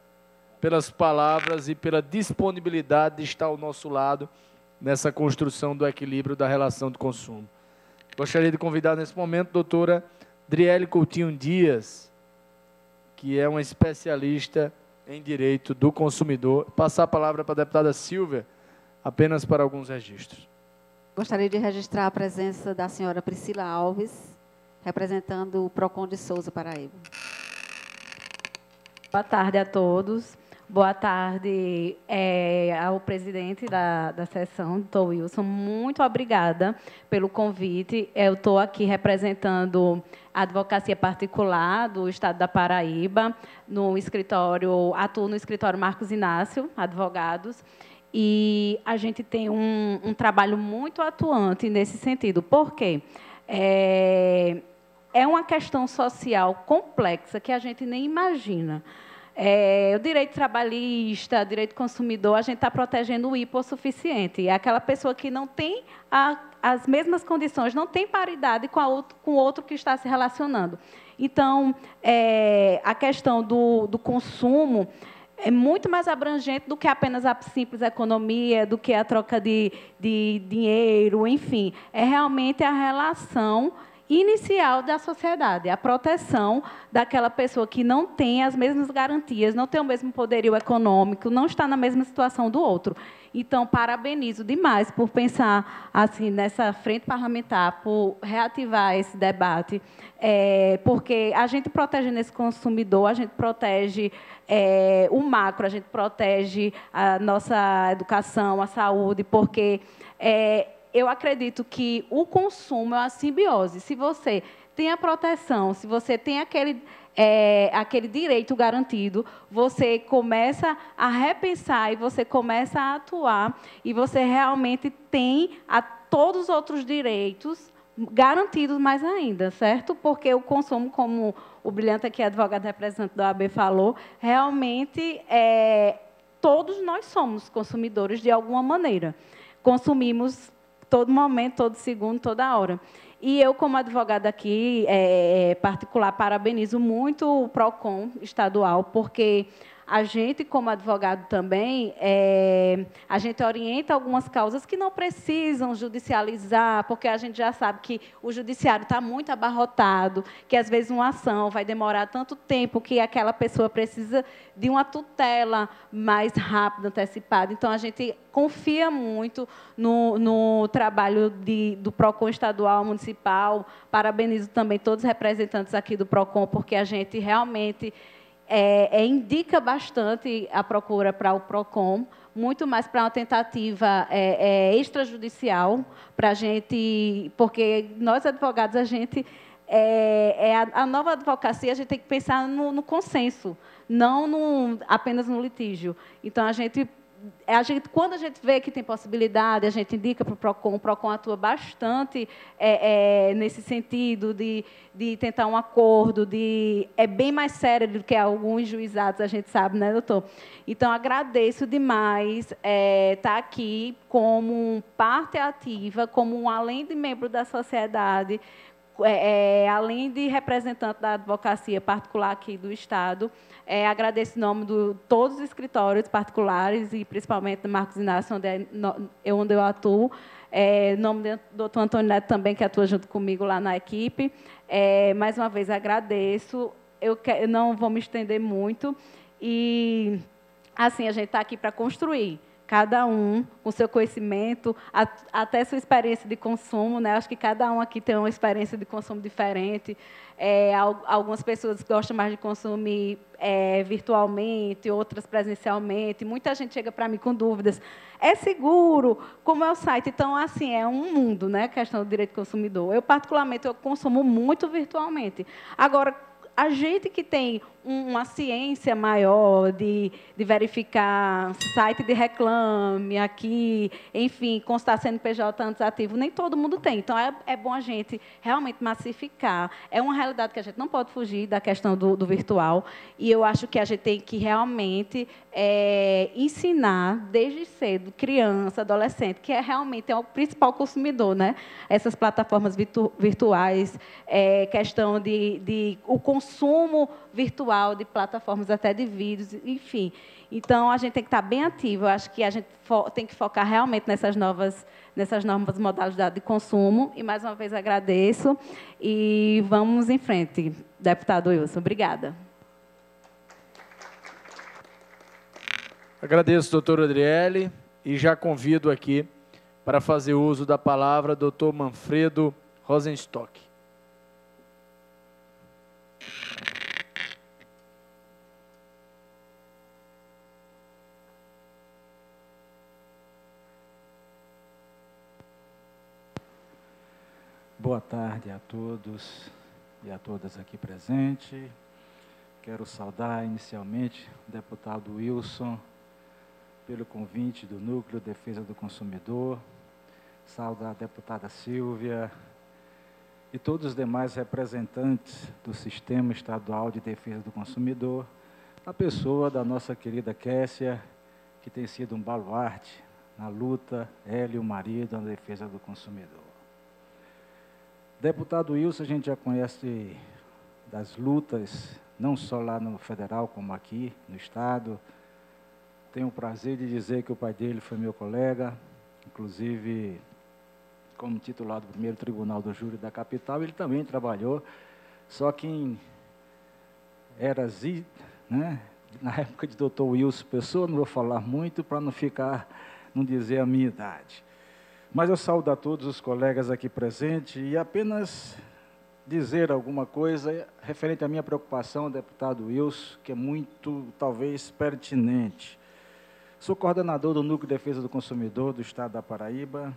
pelas palavras e pela disponibilidade de estar ao nosso lado nessa construção do equilíbrio da relação de consumo. Gostaria de convidar nesse momento a doutora Driele Coutinho Dias, que é uma especialista em direito do consumidor. Passar a palavra para a deputada Silvia, apenas para alguns registros. Gostaria de registrar a presença da senhora Priscila Alves, representando o PROCON de Souza, Paraíba. Boa tarde a todos. Boa tarde ao presidente da sessão, doutor Wilson. Muito obrigada pelo convite. Eu estou aqui representando a advocacia particular do Estado da Paraíba, atuo no escritório Marcos Inácio, advogados, e a gente tem um trabalho muito atuante nesse sentido. Por quê? É uma questão social complexa que a gente nem imagina. O direito trabalhista, o direito consumidor, a gente está protegendo o hipossuficiente. É aquela pessoa que não tem as mesmas condições, não tem paridade com o outro que está se relacionando. Então, a questão do consumo é muito mais abrangente do que apenas a simples economia, do que a troca de dinheiro, enfim. É realmente a relação inicial da sociedade, a proteção daquela pessoa que não tem as mesmas garantias, não tem o mesmo poderio econômico, não está na mesma situação do outro. Então, parabenizo demais por pensar assim nessa frente parlamentar, por reativar esse debate, porque a gente protege nesse consumidor, a gente protege o macro, a gente protege a nossa educação, a saúde, porque eu acredito que o consumo é uma simbiose. Se você tem a proteção, se você tem aquele direito garantido, você começa a repensar e você começa a atuar e você realmente tem todos os outros direitos garantidos mais ainda, certo? Porque o consumo, como o brilhante aqui, advogado representante da OAB falou, realmente todos nós somos consumidores de alguma maneira. Consumimos todo momento, todo segundo, toda hora. E eu, como advogada aqui, particular, parabenizo muito o PROCON estadual, porque a gente, como advogado também, a gente orienta algumas causas que não precisam judicializar, porque a gente já sabe que o judiciário está muito abarrotado, que, às vezes, uma ação vai demorar tanto tempo que aquela pessoa precisa de uma tutela mais rápida, antecipada. Então, a gente confia muito no trabalho do PROCON estadual, municipal. Parabenizo também todos os representantes aqui do PROCON, porque a gente realmente indica bastante a procura para o PROCON, muito mais para uma tentativa extrajudicial, para a gente, porque nós, advogados, a gente, a nova advocacia, a gente tem que pensar no consenso, não apenas no litígio. Então, quando a gente vê que tem possibilidade, a gente indica para o PROCON atua bastante nesse sentido de tentar um acordo, é bem mais sério do que alguns juizados, a gente sabe, né, doutor? Então, agradeço demais estar aqui como parte ativa, além de membro da sociedade, além de representante da advocacia particular aqui do Estado. Agradeço em nome de todos os escritórios particulares e principalmente do Marcos Inácio, onde eu atuo. Em nome do doutor Antônio Neto também, que atua junto comigo lá na equipe. Mais uma vez, agradeço. Eu não vou me estender muito. E, assim, a gente está aqui para construir. Cada um com seu conhecimento, até sua experiência de consumo, né? Acho que cada um aqui tem uma experiência de consumo diferente. Algumas pessoas gostam mais de consumir virtualmente, outras presencialmente. Muita gente chega para mim com dúvidas. É seguro? Como é o site? Então, assim, é um mundo, né? A questão do direito do consumidor. Eu, particularmente, consumo muito virtualmente. Agora, a gente que tem uma ciência maior de verificar site de reclame aqui, enfim, constar CNPJ antes ativo, nem todo mundo tem. Então, é bom a gente realmente massificar. É uma realidade que a gente não pode fugir da questão do virtual, e eu acho que a gente tem que realmente ensinar desde cedo, criança, adolescente, que realmente é o principal consumidor, né? Essas plataformas virtuais, questão de o consumo virtual de plataformas até de vídeos, enfim. Então, a gente tem que estar bem ativo. Eu acho que a gente tem que focar realmente nessas novas modalidades de consumo. E, mais uma vez, agradeço. E vamos em frente, deputado Wilson. Obrigada. Agradeço, doutora Adriele, e já convido aqui para fazer uso da palavra doutor Manfredo Rosenstock. Boa tarde a todos e a todas aqui presentes. Quero saudar inicialmente o deputado Wilson pelo convite do Núcleo de Defesa do Consumidor, saudar a deputada Silvia e todos os demais representantes do Sistema Estadual de Defesa do Consumidor, a pessoa da nossa querida Kessia, que tem sido um baluarte na luta, ela e o marido, na defesa do consumidor. Deputado Wilson, a gente já conhece das lutas, não só lá no federal, como aqui no estado. Tenho o prazer de dizer que o pai dele foi meu colega, inclusive como titular do primeiro Tribunal do Júri da capital, ele também trabalhou, só que em eras, né, na época de doutor Wilson Pessoa, não vou falar muito para não dizer a minha idade. Mas eu saúdo a todos os colegas aqui presentes e apenas dizer alguma coisa referente à minha preocupação, deputado Wilson, que é muito, talvez, pertinente. Sou coordenador do Núcleo de Defesa do Consumidor do Estado da Paraíba,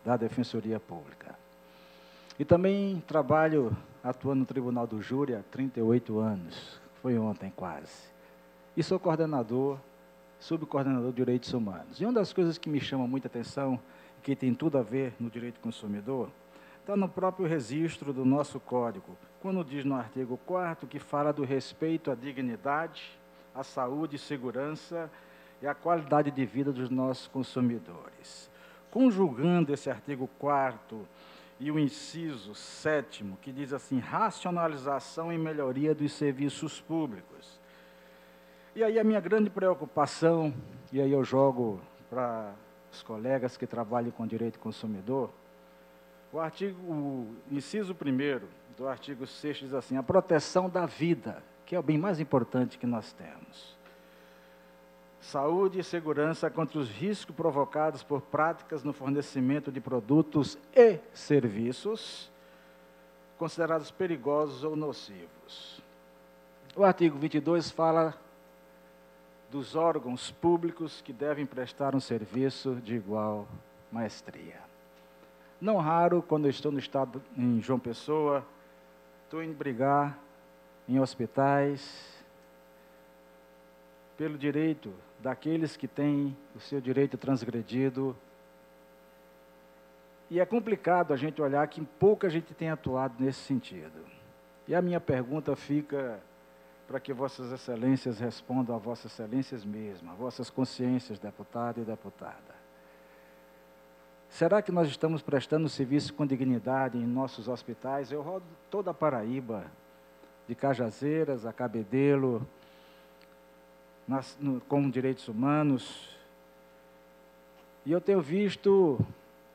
da Defensoria Pública. E também trabalho atuando no Tribunal do Júri há 38 anos, foi ontem quase. E sou subcoordenador de Direitos Humanos. E uma das coisas que me chama muita atenção, que tem tudo a ver no direito do consumidor, está no próprio registro do nosso Código, quando diz no artigo 4º que fala do respeito à dignidade, à saúde e segurança e à qualidade de vida dos nossos consumidores. Conjugando esse artigo 4º e o inciso 7º, que diz assim, racionalização e melhoria dos serviços públicos. E aí a minha grande preocupação, e aí eu jogo para os colegas que trabalham com direito consumidor, o inciso 1º do artigo 6º diz assim, a proteção da vida, que é o bem mais importante que nós temos. Saúde e segurança contra os riscos provocados por práticas no fornecimento de produtos e serviços considerados perigosos ou nocivos. O artigo 22 fala dos órgãos públicos que devem prestar um serviço de igual maestria. Não raro, quando eu estou no estado, em João Pessoa, estou indo brigar em hospitais pelo direito daqueles que têm o seu direito transgredido. E é complicado a gente olhar que pouca gente tem atuado nesse sentido. E a minha pergunta fica para que Vossas Excelências respondam a Vossas Excelências mesmo, a vossas consciências, deputado e deputada. Será que nós estamos prestando serviço com dignidade em nossos hospitais? Eu rodo toda a Paraíba, de Cajazeiras a Cabedelo, com direitos humanos, e eu tenho visto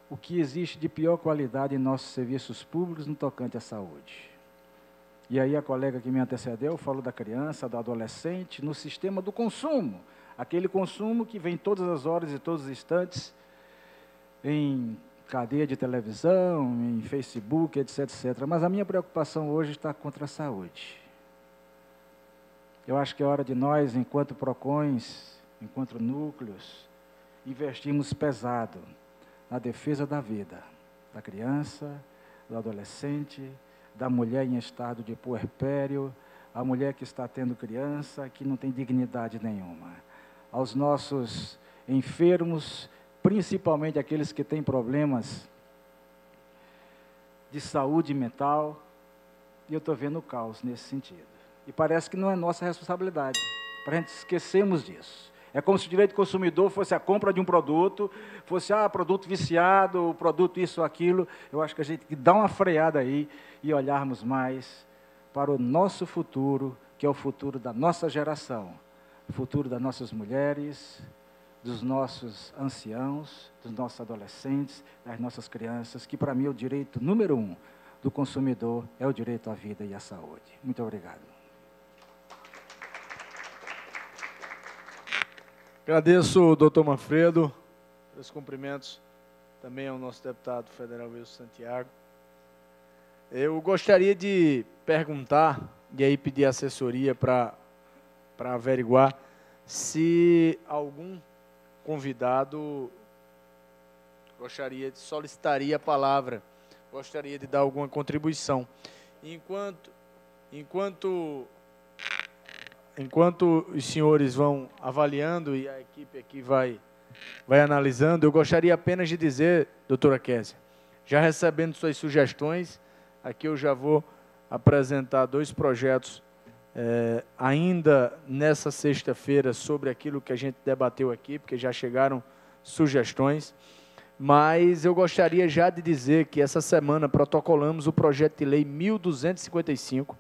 o que existe de pior qualidade em nossos serviços públicos no tocante à saúde. E aí a colega que me antecedeu falou da criança, do adolescente, no sistema do consumo, aquele consumo que vem todas as horas e todos os instantes, em cadeia de televisão, em Facebook, etc, etc. Mas a minha preocupação hoje está contra a saúde. Eu acho que é hora de nós, enquanto PROCONs, enquanto núcleos, investirmos pesado na defesa da vida, da criança, do adolescente, da mulher em estado de puerpério, a mulher que está tendo criança, que não tem dignidade nenhuma. Aos nossos enfermos, principalmente aqueles que têm problemas de saúde mental, e eu estou vendo o caos nesse sentido. E parece que não é nossa responsabilidade, para a gente esquecermos disso. É como se o direito do consumidor fosse a compra de um produto, fosse, produto viciado, produto isso ou aquilo. Eu acho que a gente tem que dar uma freada aí e olharmos mais para o nosso futuro, que é o futuro da nossa geração, o futuro das nossas mulheres, dos nossos anciãos, dos nossos adolescentes, das nossas crianças, que para mim é o direito número 1 do consumidor, é o direito à vida e à saúde. Muito obrigado. Agradeço, doutor Manfredo, pelos cumprimentos também ao nosso deputado federal Wilson Santiago. Eu gostaria de perguntar, e aí pedir assessoria para averiguar, se algum convidado solicitaria a palavra, gostaria de dar alguma contribuição. Enquanto os senhores vão avaliando e a equipe aqui vai analisando, eu gostaria apenas de dizer, doutora Kézia, já recebendo suas sugestões, aqui eu já vou apresentar 2 projetos ainda nessa sexta-feira sobre aquilo que a gente debateu aqui, porque já chegaram sugestões, mas eu gostaria já de dizer que essa semana protocolamos o projeto de lei 1255,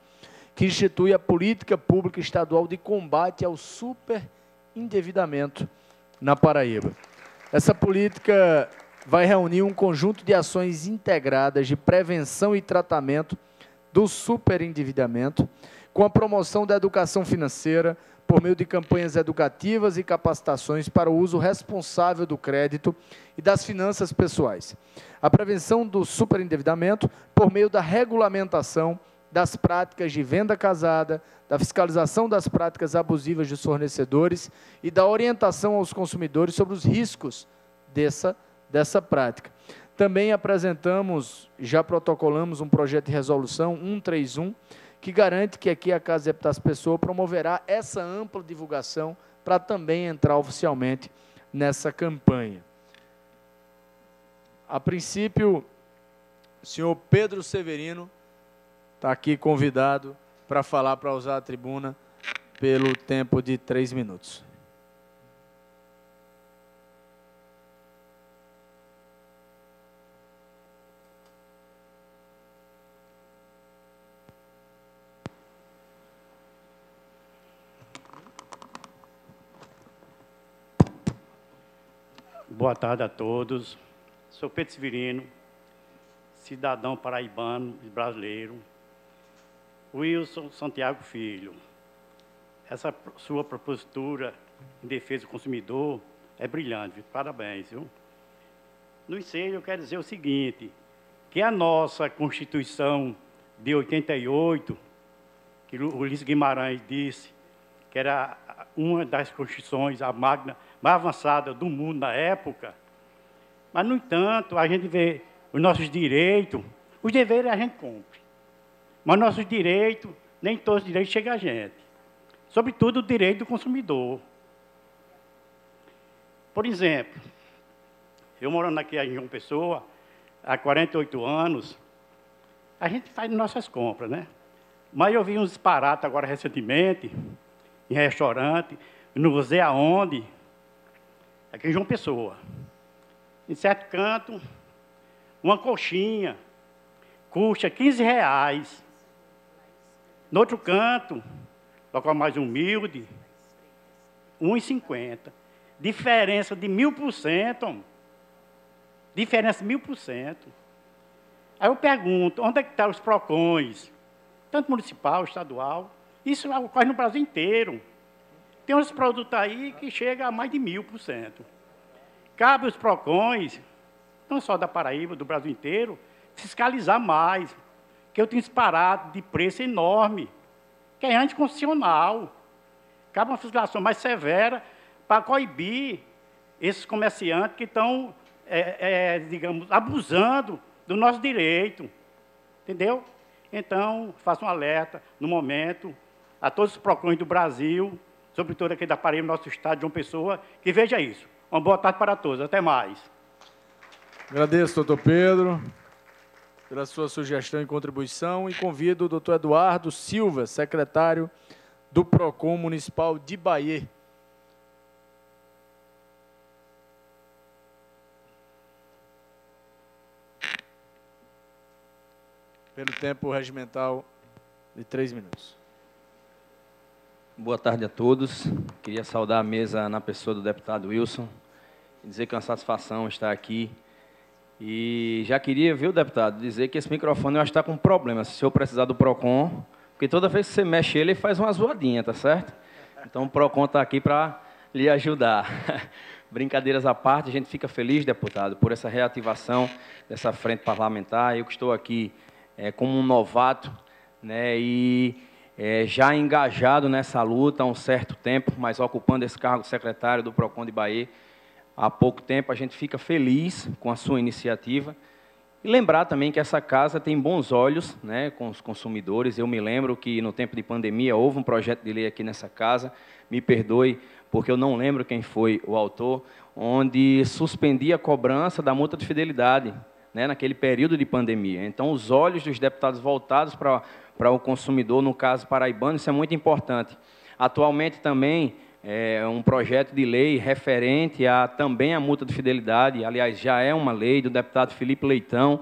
que institui a política pública estadual de combate ao superendividamento na Paraíba. Essa política vai reunir um conjunto de ações integradas de prevenção e tratamento do superendividamento, com a promoção da educação financeira, por meio de campanhas educativas e capacitações para o uso responsável do crédito e das finanças pessoais. A prevenção do superendividamento por meio da regulamentação das práticas de venda casada, da fiscalização das práticas abusivas dos fornecedores e da orientação aos consumidores sobre os riscos dessa prática. Também apresentamos, já protocolamos um projeto de resolução 131, que garante que aqui a Casa de Deputados Pessoa promoverá essa ampla divulgação para também entrar oficialmente nessa campanha. A princípio, o senhor Pedro Severino está aqui convidado para falar, para usar a tribuna, pelo tempo de 3 minutos. Boa tarde a todos. Sou Pedro Severino, cidadão paraibano e brasileiro. Wilson Santiago Filho, essa sua propositura em defesa do consumidor é brilhante, parabéns, viu? No ensejo, eu quero dizer o seguinte, que a nossa Constituição de 88, que o Ulisses Guimarães disse que era uma das constituições, a mais avançada do mundo na época, mas, no entanto, a gente vê os nossos direitos, os deveres a gente cumpre, mas nossos direitos, nem todos os direitos chegam a gente, sobretudo o direito do consumidor. Por exemplo, eu morando aqui em João Pessoa, há 48 anos, a gente faz nossas compras, né? Mas eu vi uns disparates agora recentemente, em restaurante, não sei aonde, aqui em João Pessoa. Em certo canto, uma coxinha custa R$15. No outro canto, local mais humilde, R$1,50. Diferença de 1000%. Diferença de 1000%. Aí eu pergunto, onde é que estão os PROCONs? Tanto municipal, estadual. Isso ocorre no Brasil inteiro. Tem uns produtos aí que chegam a mais de 1000%. Cabe os PROCONs, não só da Paraíba, do Brasil inteiro, fiscalizar mais. Que eu tenho disparado de preço enorme, que é anticonstitucional. Cabe uma fiscalização mais severa para coibir esses comerciantes que estão, digamos, abusando do nosso direito. Entendeu? Então, faço um alerta, no momento, a todos os PROCONs do Brasil, sobretudo aqui da Paraíba, nosso estado de João Pessoa, que veja isso. Uma boa tarde para todos. Até mais. Agradeço, doutor Pedro, pela sua sugestão e contribuição, e convido o doutor Eduardo Silva, secretário do PROCON Municipal de Bahia. Pelo tempo regimental de 3 minutos. Boa tarde a todos. Queria saudar a mesa na pessoa do deputado Wilson e dizer que é uma satisfação estar aqui. E já queria, viu, deputado, dizer que esse microfone eu acho que está com problema, se o senhor precisar do PROCON, porque toda vez que você mexe ele faz uma zoadinha, tá certo? Então o PROCON está aqui para lhe ajudar. Brincadeiras à parte, a gente fica feliz, deputado, por essa reativação dessa frente parlamentar. Eu que estou aqui como um novato, né, e já engajado nessa luta há um certo tempo, mas ocupando esse cargo de secretário do PROCON de Bahia há pouco tempo, a gente fica feliz com a sua iniciativa. E lembrar também que essa casa tem bons olhos, né, com os consumidores. Eu me lembro que no tempo de pandemia houve um projeto de lei aqui nessa casa, me perdoe, porque eu não lembro quem foi o autor, onde suspendia a cobrança da multa de fidelidade, né, naquele período de pandemia. Então, os olhos dos deputados voltados para o consumidor, no caso paraibano, isso é muito importante. Atualmente também um projeto de lei referente também à multa de fidelidade, aliás, já é uma lei do deputado Felipe Leitão,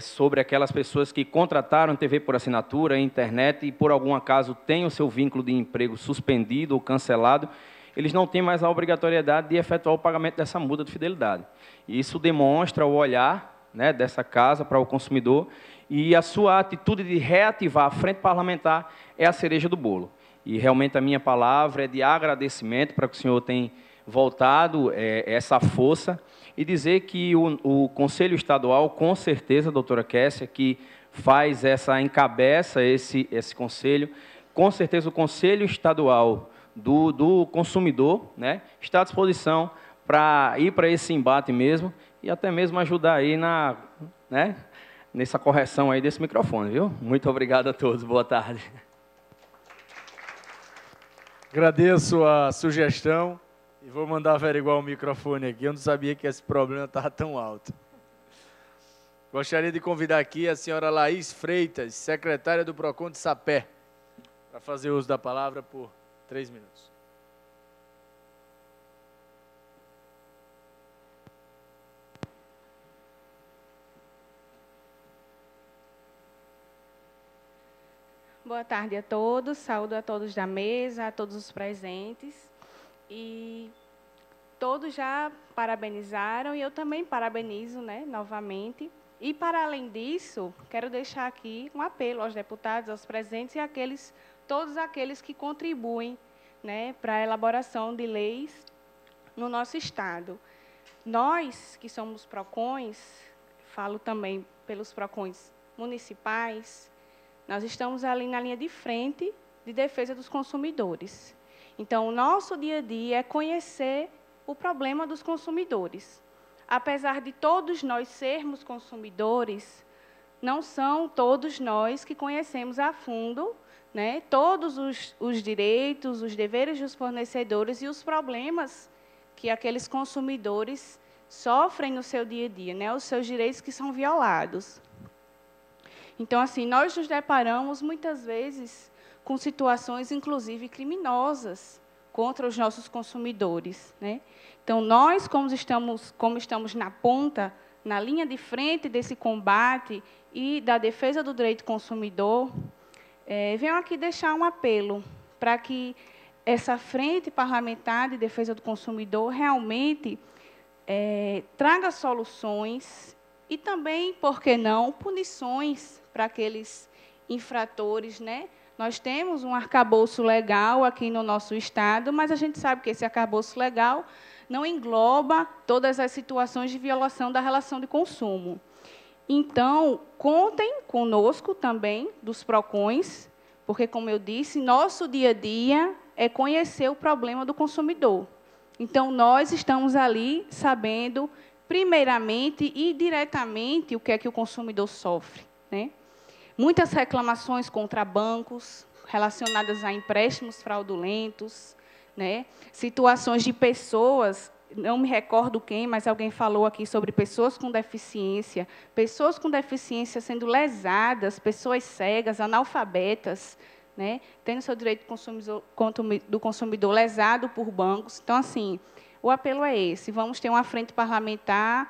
sobre aquelas pessoas que contrataram TV por assinatura, internet, e por algum acaso têm o seu vínculo de emprego suspendido ou cancelado, eles não têm mais a obrigatoriedade de efetuar o pagamento dessa multa de fidelidade. Isso demonstra o olhar, né, dessa casa para o consumidor, e a sua atitude de reativar a frente parlamentar é a cereja do bolo. E realmente a minha palavra é de agradecimento para que o senhor tenha voltado essa força e dizer que o Conselho Estadual, com certeza, doutora Kessia, que encabeça esse conselho, com certeza o Conselho Estadual do Consumidor, né, está à disposição para ir para esse embate mesmo e até mesmo ajudar aí nessa correção aí desse microfone, viu? Muito obrigado a todos, boa tarde. Agradeço a sugestão e vou mandar averiguar o microfone aqui. Eu não sabia que esse problema estava tão alto. Gostaria de convidar aqui a senhora Laís Freitas, secretária do PROCON de Sapé, para fazer uso da palavra por 3 minutos. Boa tarde a todos, saúdo a todos da mesa, a todos os presentes. E todos já parabenizaram e eu também parabenizo, né, novamente. E, para além disso, quero deixar aqui um apelo aos deputados, aos presentes e todos aqueles que contribuem, né, para a elaboração de leis no nosso Estado. Nós, que somos PROCONs, falo também pelos PROCONs municipais, nós estamos ali na linha de frente de defesa dos consumidores. Então, o nosso dia a dia é conhecer o problema dos consumidores. Apesar de todos nós sermos consumidores, não são todos nós que conhecemos a fundo, né, todos os direitos, os deveres dos fornecedores e os problemas que aqueles consumidores sofrem no seu dia a dia, né, os seus direitos que são violados. Então, assim, nós nos deparamos muitas vezes com situações, inclusive, criminosas contra os nossos consumidores, né? Então, nós, como estamos na ponta, na linha de frente desse combate e da defesa do direito do consumidor, venho aqui deixar um apelo para que essa frente parlamentar de defesa do consumidor realmente traga soluções e também, por que não, punições para aqueles infratores, né? Nós temos um arcabouço legal aqui no nosso Estado, mas a gente sabe que esse arcabouço legal não engloba todas as situações de violação da relação de consumo. Então, contem conosco também, dos PROCONs, porque, como eu disse, nosso dia a dia é conhecer o problema do consumidor. Então, nós estamos ali sabendo, primeiramente e diretamente, o que é que o consumidor sofre, né? muitas reclamações contra bancos relacionadas a empréstimos fraudulentos, né? Situações de pessoas, não me recordo quem, mas alguém falou aqui sobre pessoas com deficiência sendo lesadas, pessoas cegas, analfabetas, né? Tendo seu direito do consumidor lesado por bancos. Então, assim, o apelo é esse: vamos ter uma frente parlamentar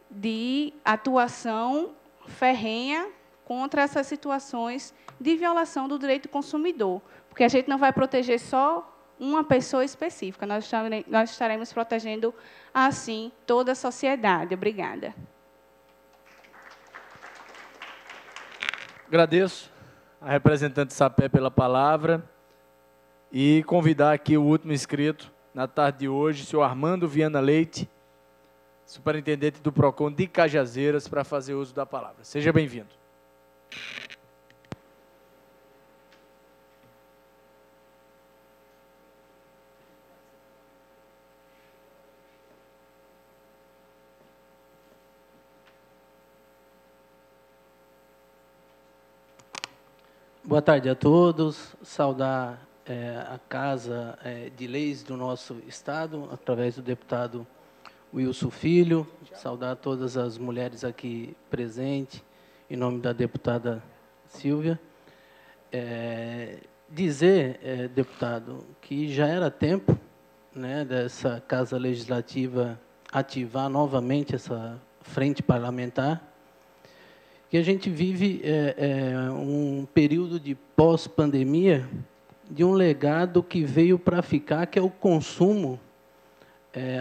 de atuação ferrenha contra essas situações de violação do direito do consumidor, porque a gente não vai proteger só uma pessoa específica, nós estaremos protegendo, assim, toda a sociedade. Obrigada. Agradeço a representante Sapé pela palavra e convidar aqui o último inscrito na tarde de hoje, o senhor Armando Viana Leite, superintendente do PROCON de Cajazeiras, para fazer uso da palavra. Seja bem-vindo. Boa tarde a todos. Saudar a Casa de Leis do nosso Estado, através do deputado Wilson Filho. Saudar todas as mulheres aqui presentes, em nome da deputada Silvia. Dizer, deputado, que já era tempo, né, dessa Casa Legislativa ativar novamente essa frente parlamentar, que a gente vive um período de pós-pandemia, de um legado que veio para ficar, que é o consumo,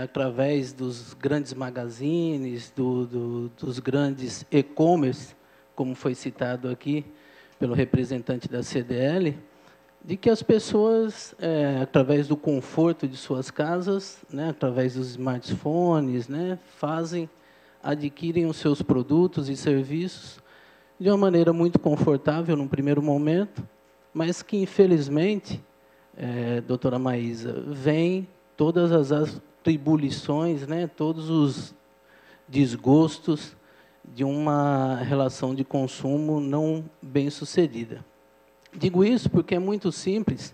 através dos grandes magazines, dos grandes e-commerce, como foi citado aqui pelo representante da CDL, de que as pessoas, através do conforto de suas casas, né, através dos smartphones, né, adquirem os seus produtos e serviços de uma maneira muito confortável num primeiro momento, mas que, infelizmente, doutora Maísa, vem todas as atribuições, né, todos os desgostos de uma relação de consumo não bem-sucedida. Digo isso porque é muito simples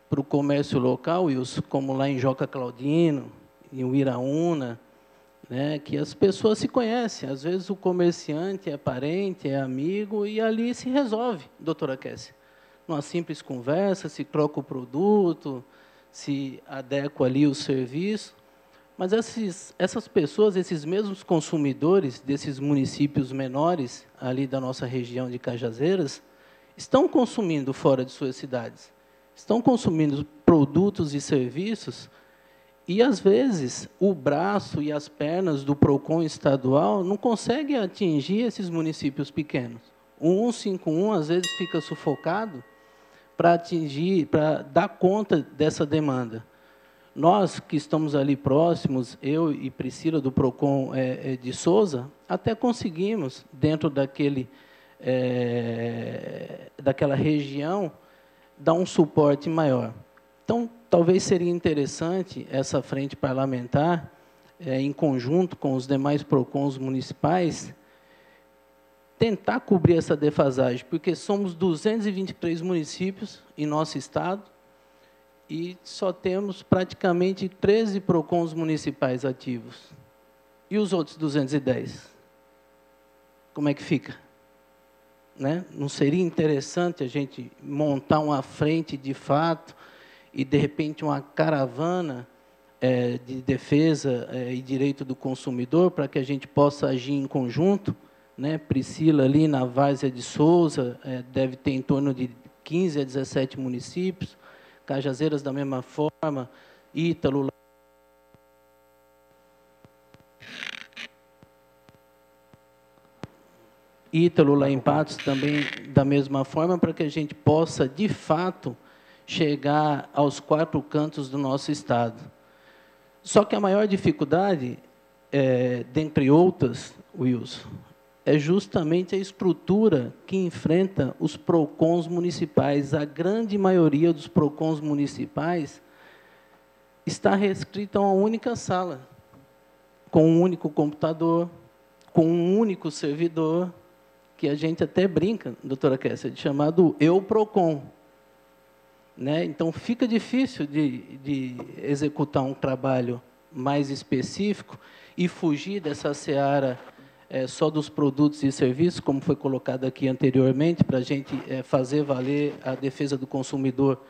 para o comércio local, Wilson, como lá em Joca Claudino, em Uiraúna, né, que as pessoas se conhecem. Às vezes o comerciante é parente, é amigo, e ali se resolve, doutora Kessia. Numa simples conversa, se troca o produto, se adequa ali o serviço. Mas essas pessoas, esses mesmos consumidores desses municípios menores, ali da nossa região de Cajazeiras, estão consumindo fora de suas cidades. Estão consumindo produtos e serviços. E, às vezes, o braço e as pernas do PROCON estadual não conseguem atingir esses municípios pequenos. O 151, às vezes, fica sufocado para dar conta dessa demanda. Nós, que estamos ali próximos, eu e Priscila, do PROCON de Souza, até conseguimos, dentro daquela região, dar um suporte maior. Então, talvez seria interessante essa frente parlamentar, em conjunto com os demais PROCONs municipais, tentar cobrir essa defasagem, porque somos 223 municípios em nosso estado e só temos praticamente 13 PROCONs municipais ativos. E os outros 210? Como é que fica? Né? Não seria interessante a gente montar uma frente de fato e, de repente, uma caravana de defesa e direito do consumidor, para que a gente possa agir em conjunto, né? Priscila, ali na Várzea de Souza, deve ter em torno de 15 a 17 municípios, Cajazeiras da mesma forma, Ítalo, lá em Patos, também da mesma forma, para que a gente possa, de fato, chegar aos 4 cantos do nosso estado. Só que a maior dificuldade, dentre outras, Wilson, é justamente a estrutura que enfrenta os PROCONs municipais. A grande maioria dos PROCONs municipais está restrita a uma única sala, com um único computador, com um único servidor, que a gente até brinca, doutora Kessia, chamado EUPROCON. Né? Então, fica difícil de executar um trabalho mais específico e fugir dessa seara só dos produtos e serviços, como foi colocado aqui anteriormente, para a gente fazer valer a defesa do consumidor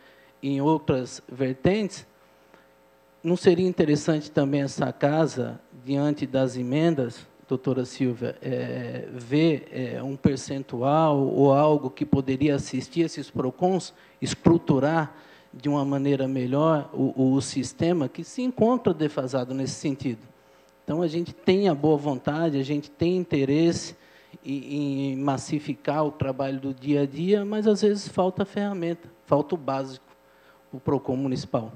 em outras vertentes. Não seria interessante também essa casa, diante das emendas, doutora Silvia, ver um percentual ou algo que poderia assistir esses PROCONs, estruturar de uma maneira melhor o sistema que se encontra defasado nesse sentido? Então, a gente tem a boa vontade, a gente tem interesse em massificar o trabalho do dia a dia, mas, às vezes, falta a ferramenta, falta o básico, o PROCON municipal.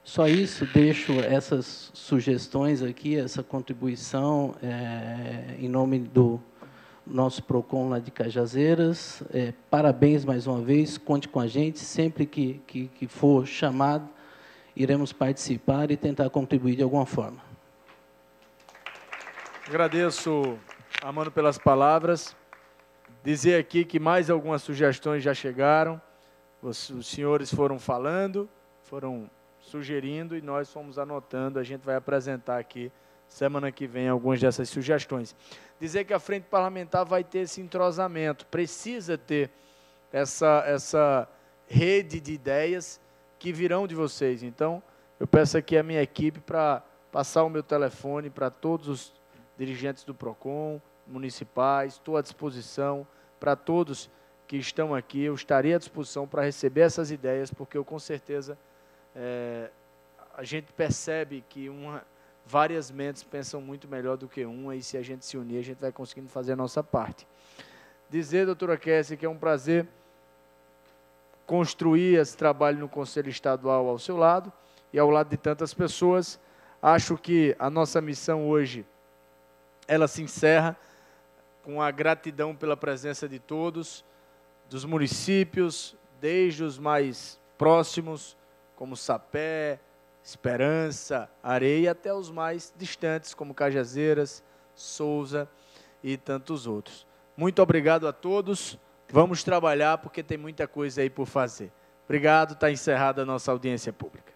Só isso, deixo essas sugestões aqui, essa contribuição em nome do nosso PROCON lá de Cajazeiras. Parabéns mais uma vez, conte com a gente, sempre que for chamado, iremos participar e tentar contribuir de alguma forma. Agradeço, Armando, pelas palavras. Dizer aqui que mais algumas sugestões já chegaram, os senhores foram falando, foram sugerindo e nós fomos anotando, a gente vai apresentar aqui semana que vem algumas dessas sugestões. Dizer que a frente parlamentar vai ter esse entrosamento, precisa ter essa rede de ideias que virão de vocês. Então, eu peço aqui a minha equipe para passar o meu telefone para todos os dirigentes do PROCON, municipais, estou à disposição para todos que estão aqui, eu estarei à disposição para receber essas ideias, porque eu com certeza a gente percebe que várias mentes pensam muito melhor do que uma, e se a gente se unir, a gente vai conseguindo fazer a nossa parte. Dizer, doutora Kessia, que é um prazer construir esse trabalho no Conselho Estadual ao seu lado e ao lado de tantas pessoas. Acho que a nossa missão hoje, ela se encerra com a gratidão pela presença de todos, dos municípios, desde os mais próximos, como Sapé, Esperança, Areia, até os mais distantes, como Cajazeiras, Souza e tantos outros. Muito obrigado a todos. Vamos trabalhar, porque tem muita coisa aí por fazer. Obrigado, está encerrada a nossa audiência pública.